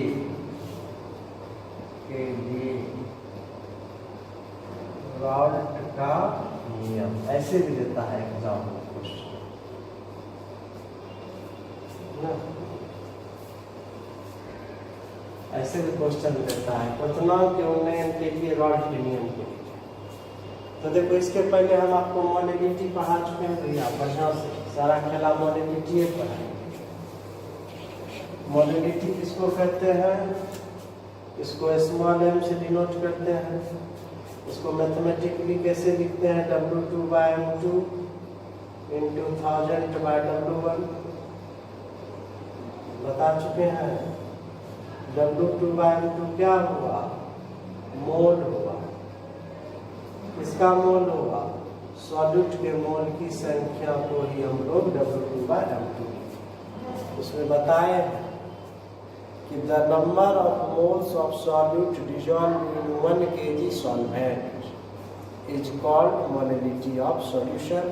रॉल्ट का नियम, ऐसे भी देता है एग्जाम में क्वेश्चन। ऐसे भी क्वेश्चन देता है क्वथनांक के उन्नयन के लिए रॉल्ट के नियम को। तो देखो, इसके पहले हम आपको मोलेबिलिटी पढ़ा चुके हैं भैया, बढ़िया से सारा खेला मोलेबिलिटी पढ़ाएंगे। मोलेबिलिटी किसको कहते हैं? इसको स्मॉल m से डिनोट करते हैं। इसको मैथमेटिकली कैसे लिखते हैं? W2/m2 इंटू 1000/W1 बता चुके हैं। W2/m2 क्या हुआ? मोल हुआ। किसका मोल हुआ? सॉल्यूट के मोल की संख्या को ही हम लोग W2/m2 उसमें बताए कि the number of moles of solute dissolve in 1 kg solvent is called molality of solution.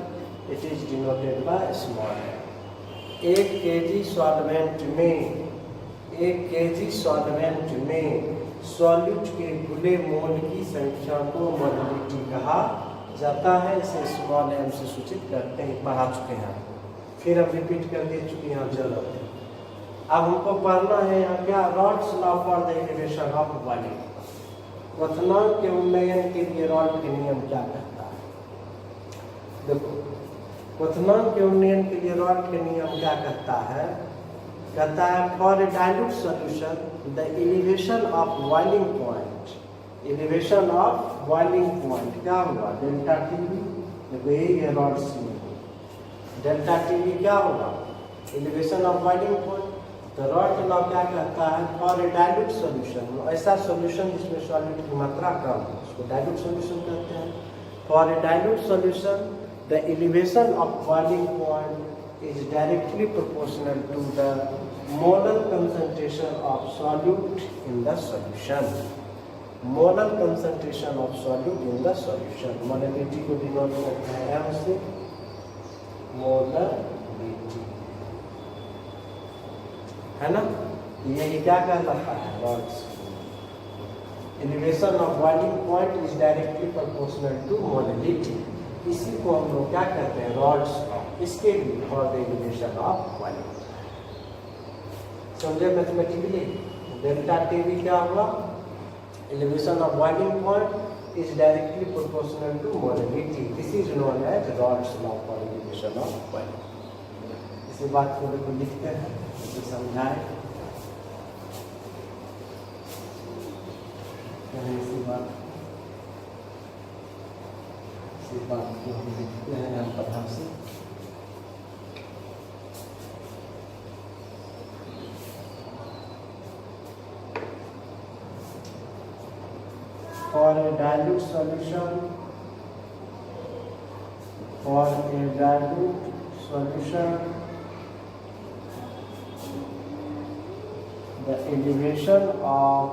It is denoted by small m। 1 kg solvent में सॉल्यूट के घुले मोल की संख्या को मोलेबिलिटी कहा जाता है। इसे स्मॉल m से सूचित करते हैं। पढ़ा चुके हैं, फिर हम रिपीट कर दे चुके हैं जरूरत है। अब हमको पढ़ना है यहाँ क्या? Raoult's law for the elevation of boiling. क्वथनांक के उन्नयन के लिए रॉल्ट के नियम क्या कहता है? देखो, क्वथनांक के उन्नयन के लिए रॉड के नियम क्या कहता है for a dilute solution the elevation of boiling point, elevation of boiling point क्या होगा डेल्टा टीवी। देखो यही है रॉड सी, डेल्टा टीवी क्या होगा एलिवेशन ऑफ बॉइलिंग पॉइंट। तो रॉड का लॉ क्या कहता है फॉर ए डाइल्यूट सॉल्यूशन, ऐसा सॉल्यूशन जिसमें सॉल्यूट की मात्रा कम है उसको डाइल्यूट सॉल्यूशन कहते हैं। For a dilute solution the elevation of boiling point is directly proportional to the molar concentration of solute in the solution. Molar concentration of solute in the solution. Molarity को denote करते हैं M से, molarity, है ना। यही क्या कहलाता है rods. Elevation of boiling point is directly proportional to molarity. इसी को हम लोग क्या कहते हैं रॉड्स, इसके लिए for the elevation of boiling. समझे मैथमेटिकली। डेल्टा टीवी क्या हुआ elevation of boiling point is directly proportional to molarity, this is known as Raoult's law for elevation of boiling. इसी बात को लिखते हैं तो समझाए इसी बात को हम लिखते हैं हम पता से। For a dilute solution, the elevation of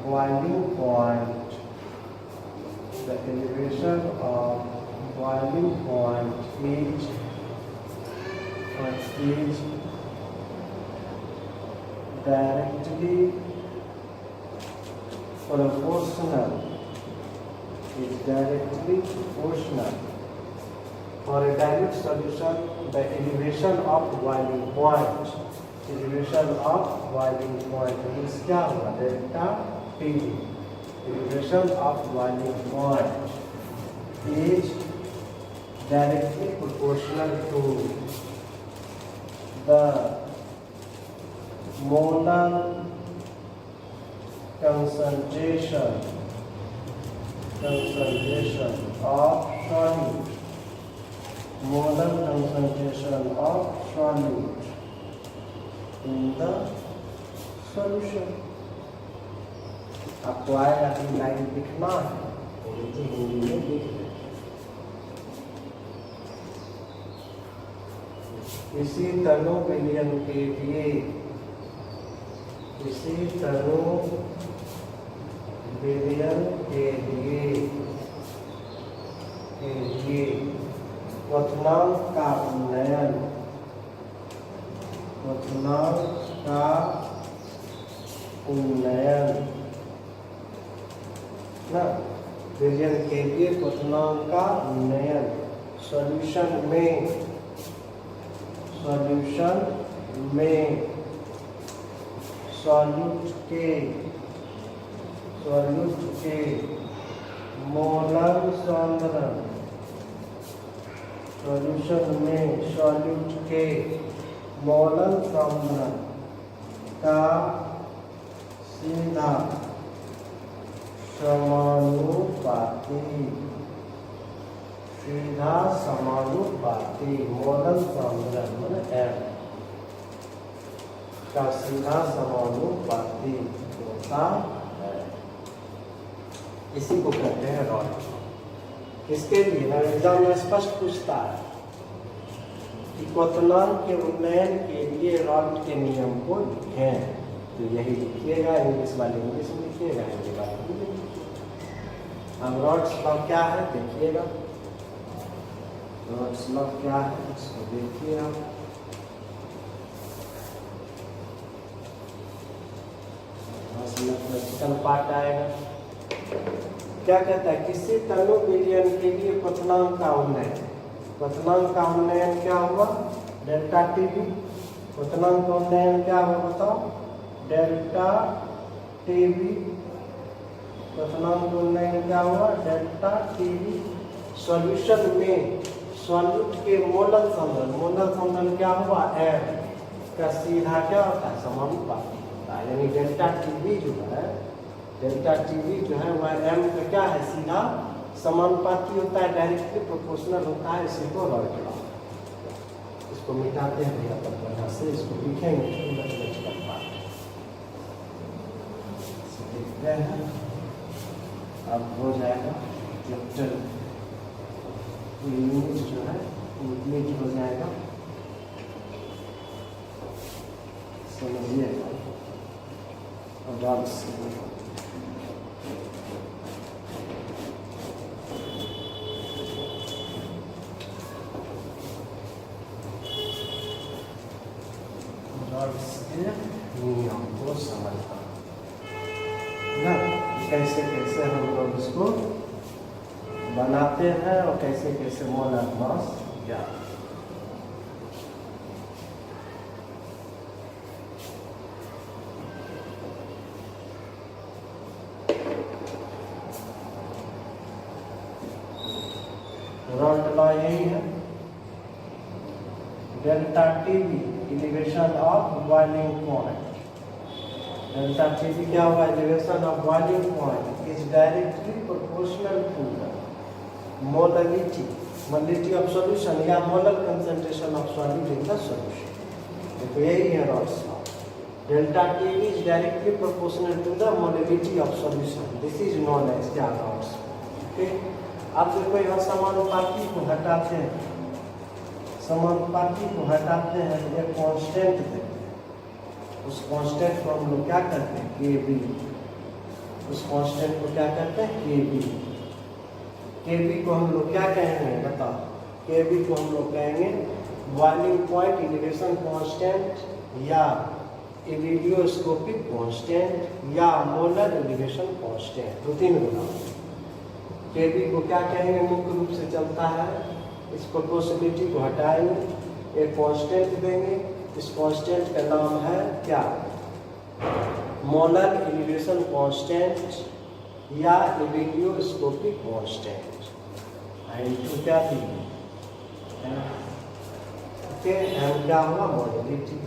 boiling point, the elevation of boiling point is directly proportional. For a dilute solution, the elevation of boiling point means क्या होगा delta T. elevation of boiling point is directly proportional to the molar concentration of solute, molar concentration of solute in the solution। आपको आएगा कि line लिखना है हिंदी में लिख लें। इसी तनु विलयन के लिए क्वथनांक का उन्नयन ना विलयन के लिए क्वथनांक का उन्नयन सॉल्यूशन में सॉल्यूट के मोलर सांद्रण, सॉल्यूशन में सॉल्यूट के मोलर सांद्रण का सीधा समानुपाती मोलर सांद्रण M का सीधा समानुपाती होता है। इसी को कहते हैं रॉड। इसके लिए एग्जाम में स्पष्ट पूछता है कि क्वथनांक के उन्नयन के लिए रॉड के नियम को लिखें, तो यही लिखिएगा। इंग्लिश वाले इंग्लिश में लिखिएगा, हिंदी वाले हिंदी में लिखिएगा। अब रॉड्स लॉ क्या है देखिएगा। रॉड्स लॉ क्या है इसको देखिए आप। पार्ट आएगा क्या कहता है किसी तनु विलयन के लिए क्वथनांक का उन्नयन क्या हुआ डेल्टा टीवी। क्वथनांक का उन्नयन क्या हुआ बताओ डेल्टा टीवी क्वेश्चन नंबर 9 क्या हुआ, डेल्टा टीवी सॉल्यूशन में सॉल्यूट के मोलर संबंध क्या हुआ, m का सीधा क्या होता है, समानुपाती होता है। यानी डेल्टा टीवी जो है वह m का क्या है, सीधा समानुपाती होता है, डायरेक्टली प्रोपोर्शनल होता है। इसी को रॉड लॉ, इसको मिटाते हैं भैया पर बढ़िया से, इसको लिखेंगे देखते हैं, अब हो जाएगा चैप्टर यूनिट जो है कंप्लीट हो जाएगा, समझिएगा। अब आप नियम को समझना ना, कैसे कैसे हम लोग इसको बनाते हैं और कैसे कैसे मोलर मास ज्ञात। रॉल्ट लॉ यही है, delta TV elevation of boiling point, delta TV क्या हुआ, elevation of boiling point is directly proportional to the molarity of solution या molar concentration of solute in the solution. देखो यही है Raoult's law, delta TV is directly proportional to the molarity of solution, this is known as क्या Raoult's. Okay, आप देखो यहाँ समानुपाती को हटाते हैं, समानुपाती को हटाते हैं, एक कांस्टेंट देते हैं, उस कांस्टेंट को हम लोग क्या करते हैं, के बी, उस कांस्टेंट को क्या करते हैं, के बी। के बी को हम लोग क्या कहेंगे बताओ, के बी को हम लोग कहेंगे बॉइलिंग पॉइंट एलिवेशन कांस्टेंट या एविडियोस्कोपिक कांस्टेंट या मोलर एलिवेशन कांस्टेंट, दो तीन गुना। के बी को क्या कहेंगे, मुख्य रूप से चलता है, इस प्रोपोर्शनलिटी को हटाएंगे, एक कांस्टेंट देंगे, इस कांस्टेंट का नाम है क्या, मोलर एलिवेशन कांस्टेंट या एविडियोस्कोपिक कांस्टेंट। इनको क्या देंगे, ओके, एम क्या होगा, मोलरिटी।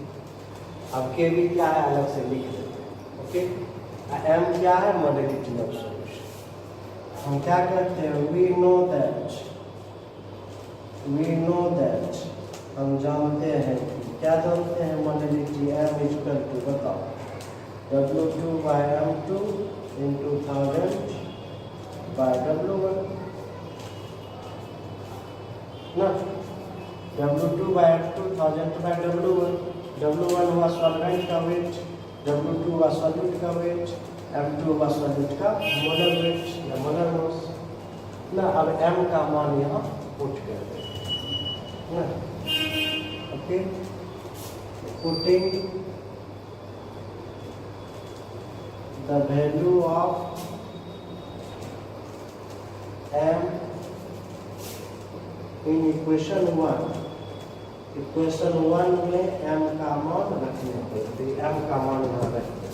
अब के बी क्या है अलग से लिख देते हैं, ओके, एम क्या है, मोलरिटी ऑफ सॉल्यूशन। हम क्या करते हैं, वी नो दैट, हम जानते हैं कि क्या जानते हैं, मोलरिटी m इक्वल टू बताओ W2/m2 into 1000 by W1 ना, W2/m2 1000 by W1, W1 हुआ सॉल्वेंट का वेट, W2 हुआ सॉल्यूट का वेट, M2 हुआ सॉल्यूट का मोलर वेट या मोलर मास ना। अब m का मान यहाँ पुट कर दें ना, okay, putting the value of m in equation 1, equation 1 में m का मान रखने पड़ते, m का मान यहाँ रखते,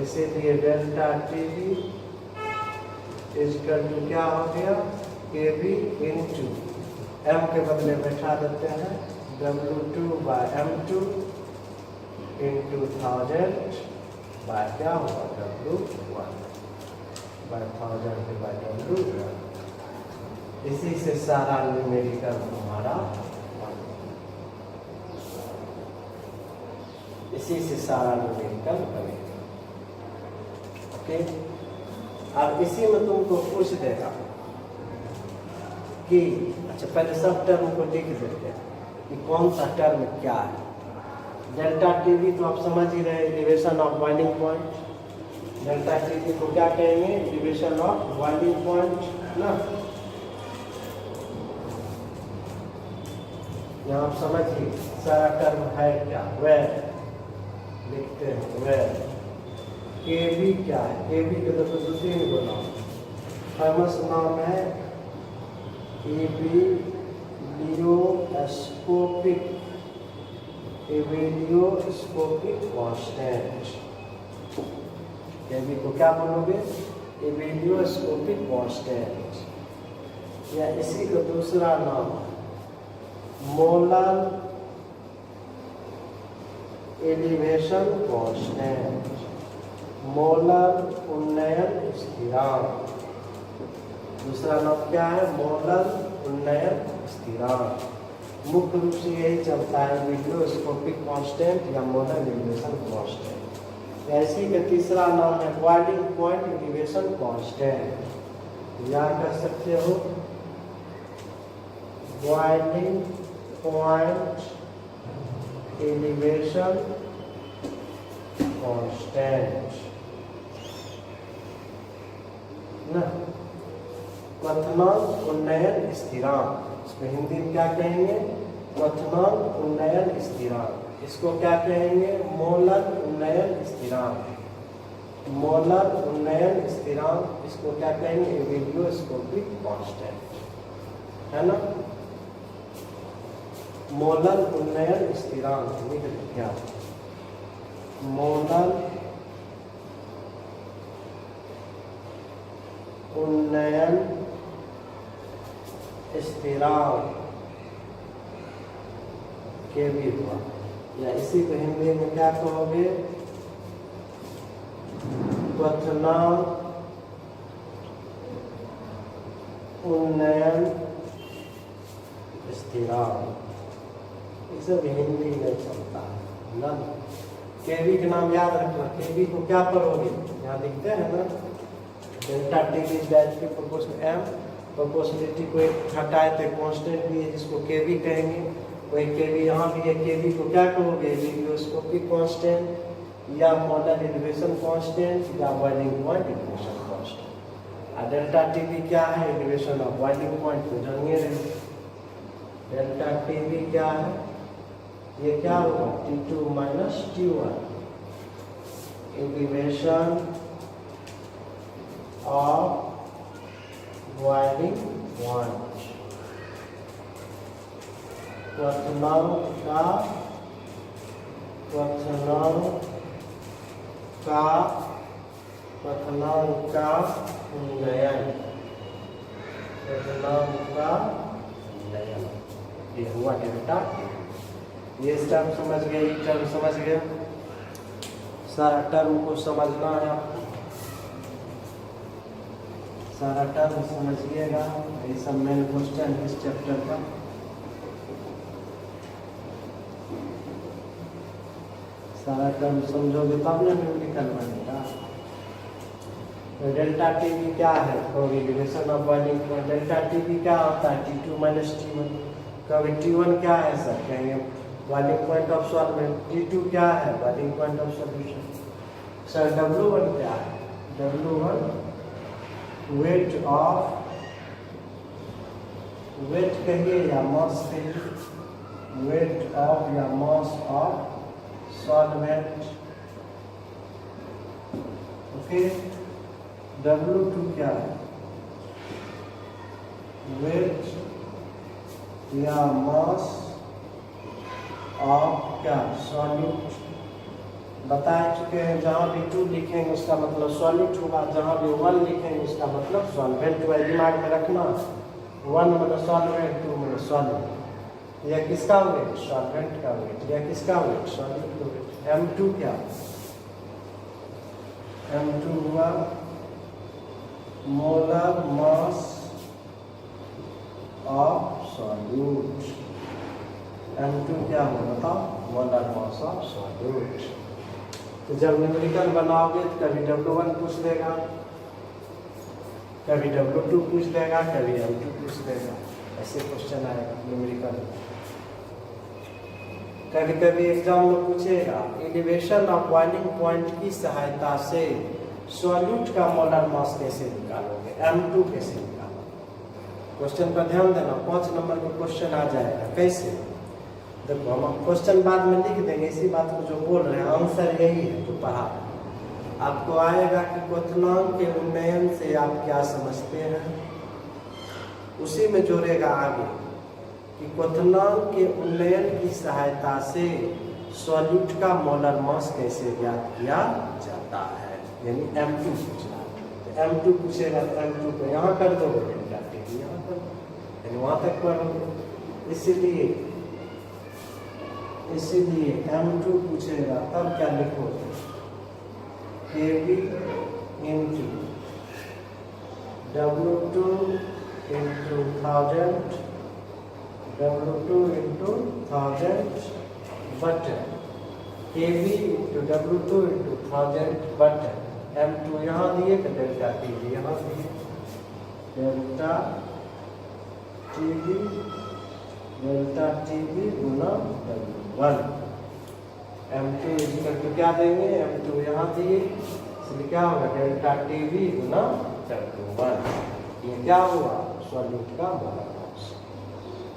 इसीलिए डेल्टा टीवी इजकल टू क्या हो गया, के बी इंटू m के बदले बैठा देते हैं W2/m2 इंटू 1000 बाय क्या होगा, W1 बाय 1000 बाय W1। इसी से सारा न्यूमेरिकल हमारा, इसी से सारा न्यूमेरिकल बनेगा, ओके। अब इसी में तुमको पूछ देगा कि अच्छा पहले सब टर्म को लिख देते हैं कि कौन सा टर्म क्या है। डेल्टा टीवी तो आप समझ ही रहे, elevation of boiling point, delta TV को क्या कहेंगे, एलिवेशन ऑफ बॉइलिंग पॉइंट ना। यहाँ आप समझिए सारा टर्म है क्या, वेर लिखते हैं, वेर। के बी क्या है, के बी के तो दूसरी में बोला फेमस नाम है एविडियोस्कोपिक कांस्टेंट। के बी को क्या बोलोगे, एबिलियोस्कोपिक कांस्टेंट, या इसी का दूसरा नाम मोलर एलिवेशन कांस्टेंट, मोलर उन्नयन स्थिरांक। दूसरा नाम क्या है? मोलर उन्नयन स्थिरांक। मुख्य रूप से यही चलता है, एबिलियोस्कोपिक कांस्टेंट या मोलर एलिवेशन कांस्टेंट। ऐसी का तीसरा नाम है बॉइलिंग पॉइंट एलिवेशन कांस्टेंट, या कह सकते हो बॉइलिंग पॉइंट एलिवेशन कांस्टेंट ना। क्वथनांक उन्नयन स्थिरांक, इसको हिंदी में क्या कहेंगे? क्वथनांक उन्नयन स्थिरांक। इसको क्या कहेंगे? मोलर उन्नयन स्थिरांक, मोलर उन्नयन स्थिरांक। इसको क्या कहेंगे? एबिलियोस्कोपिक कांस्टेंट, है ना। मोलर उन्नयन स्थिरांक क्या? मोलर उन्नयन स्थिरांक के भी हुआ, या इसी को हिंदी में क्या कहोगे? क्वथनांक उन्नयन स्थिरांक। ये सब हिंदी में चलता है ना। केवी का नाम याद रखना। केवी को क्या पढ़ोगे? यहाँ लिखते हैं ना, डेल्टा टी इज दैट की प्रोपोर्शनल एम। प्रोपोर्शनलिटी को एक हटाए तो कांस्टेंट भी है जिसको केवी कहेंगे। वही केवी यहाँ भी है। केवी को क्या कहोगे? एबिलियोस्कोपिक कांस्टेंट या मोलर एलिवेशन कांस्टेंट या बॉइलिंग पॉइंट एलिवेशन कांस्टेंट। और डेल्टा टी भी क्या है? एलिवेशन ऑफ बॉइलिंग पॉइंट को जानिए रहे। डेल्टा टी भी क्या है? ये क्या होगा? T2 minus T1 elevation of boiling point. क्वथनांक का उन्नयन, ये हुआ डेल्टा। ये टर्म समझ गए, ये टर्म समझ गए। सारा टर्म को समझना है आपको, सारा टर्म समझिएगा। ये सब मेन क्वेश्चन इस चैप्टर का। सारा टर्म समझोगे तब ना न्यूमेरिकल बनेगा। डेल्टा टी भी क्या है? Elevation of boiling point. Delta T भी क्या होता है? T2 minus T1। कभी T1 क्या है सर? कहेंगे boiling point of solvent. T2 क्या है? Boiling point of solution. Sir W1 क्या है? W1 वेट ऑफ, वेट कहिए या मास कहिए, वेट ऑफ या mass of solvent. Okay. W2 क्या है? वेट या मास ऑफ क्या? सॉल्यूट। बता चुके हैं, जहाँ भी 2 लिखेंगे उसका मतलब सॉल्यूट होगा, जहाँ भी 1 लिखेंगे उसका मतलब सॉल्वेंट हुआ। दिमाग में रखना, 1 मतलब सॉल्वेंट, 2 मतलब सॉल्यूट। यह किसका वेट? सॉल्वेंट का वेट। यह किसका वेट? सॉल्यूट का वेट। M2 क्या? M2 हुआ molar mass of solute. M2 क्या होगा बताओ? Molar mass of solute. तो जब न्यूमेरिकल बनाओगे तो कभी W1 पूछ देगा, कभी W2 पूछ देगा, कभी M2 पूछ देगा। ऐसे क्वेश्चन आएगा न्यूमेरिकल। कभी कभी एग्जाम में पूछेगा एलिवेशन ऑफ बॉइलिंग पॉइंट की सहायता से सॉल्यूट का मोलर मास कैसे निकालोगे? M2 कैसे निकालोगे? क्वेश्चन पर ध्यान देना, 5 नंबर का क्वेश्चन आ जाएगा। कैसे? देखो हम क्वेश्चन बाद में लिख देंगे, इसी बात को जो बोल रहे हैं आंसर यही है जो पढ़ा। आपको आएगा कि क्वथनांक के उन्नयन से आप क्या समझते हैं, उसी में जोड़ेगा आगे कि क्वथनांक के उन्नयन की सहायता से सॉल्यूट का मोलर मास कैसे ज्ञात किया जाता है, यानी M2 पूछना। तो M2 पूछेगा तो M2 को यहाँ कर दोगे, डेल्टा टी यहाँ कर दो, यानी वहाँ तक पढ़ोगे। इसीलिए M2 पूछेगा तब क्या लिखोगे, KB into W2 into 1000, W2 into 1000 बटन, KB इंटू W2 इंटू 1000 बटन, M2 यहाँ दिए तो डेल्टा टी यहाँ दिए, डेल्टा टी गुना W1, M2 इक्वल टू क्या देंगे, M2 यहाँ दिए, इसलिए क्या होगा डेल्टा टी गुना W1। ये क्या हुआ, सॉल्यूट का मोलर मास।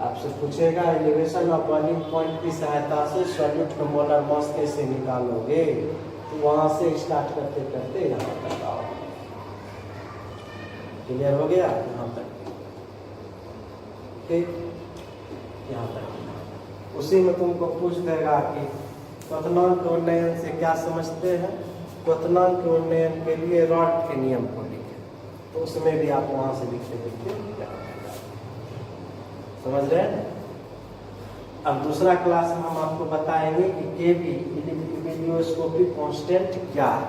आपसे पूछेगा एलिवेशन ऑफ बॉइलिंग पॉइंट की सहायता से सॉल्यूट का मोलर मास कैसे निकालोगे, तो वहां से स्टार्ट करते करते यहाँ तक आओ। क्लियर हो गया, यहाँ तक ठीक, यहाँ तक। उसी में तुमको पूछ देगा कि क्वथनांक उन्नयन से क्या समझते हैं, क्वथनांक उन्नयन के लिए रॉड के नियम को लिखे, तो उसमें भी आप वहां से लिखते समझ रहे हैं। अब दूसरा क्लास में हम आपको बताएंगे कि केबी इलियोस्कोपिक कांस्टेंट क्या है,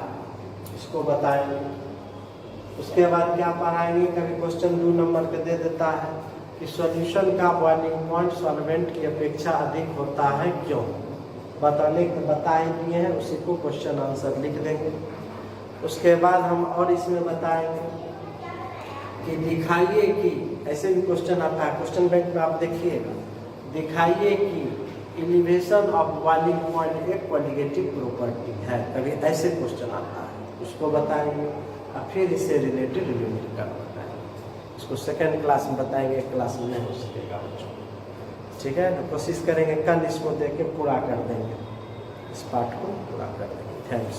इसको बताएंगे। उसके बाद क्या पढ़ाएंगे, कभी क्वेश्चन 2 नंबर के दे देता है कि सॉल्यूशन का बॉइलिंग पॉइंट सॉल्वेंट की अपेक्षा अधिक होता है क्यों, बता ही दिए हैं, उसी को क्वेश्चन आंसर लिख देंगे। उसके बाद हम और इसमें बताएंगे कि दिखाइए कि, ऐसे भी क्वेश्चन आता है क्वेश्चन बैंक में, आप देखिएगा, दिखाइए कि एलिवेशन ऑफ बॉइलिंग पॉइंट एक कॉलिगेटिव प्रॉपर्टी है, कभी ऐसे क्वेश्चन आता है, उसको बताएंगे। और फिर इससे रिलेटेड न्यूमेरिकल बताएंगे, इसको सेकेंड क्लास में बताएंगे, एक क्लास में नहीं हो सकेगा बच्चों। ठीक है, तो कोशिश करेंगे कल इसको देख के पूरा कर देंगे, इस पार्ट को पूरा कर देंगे। थैंक्स।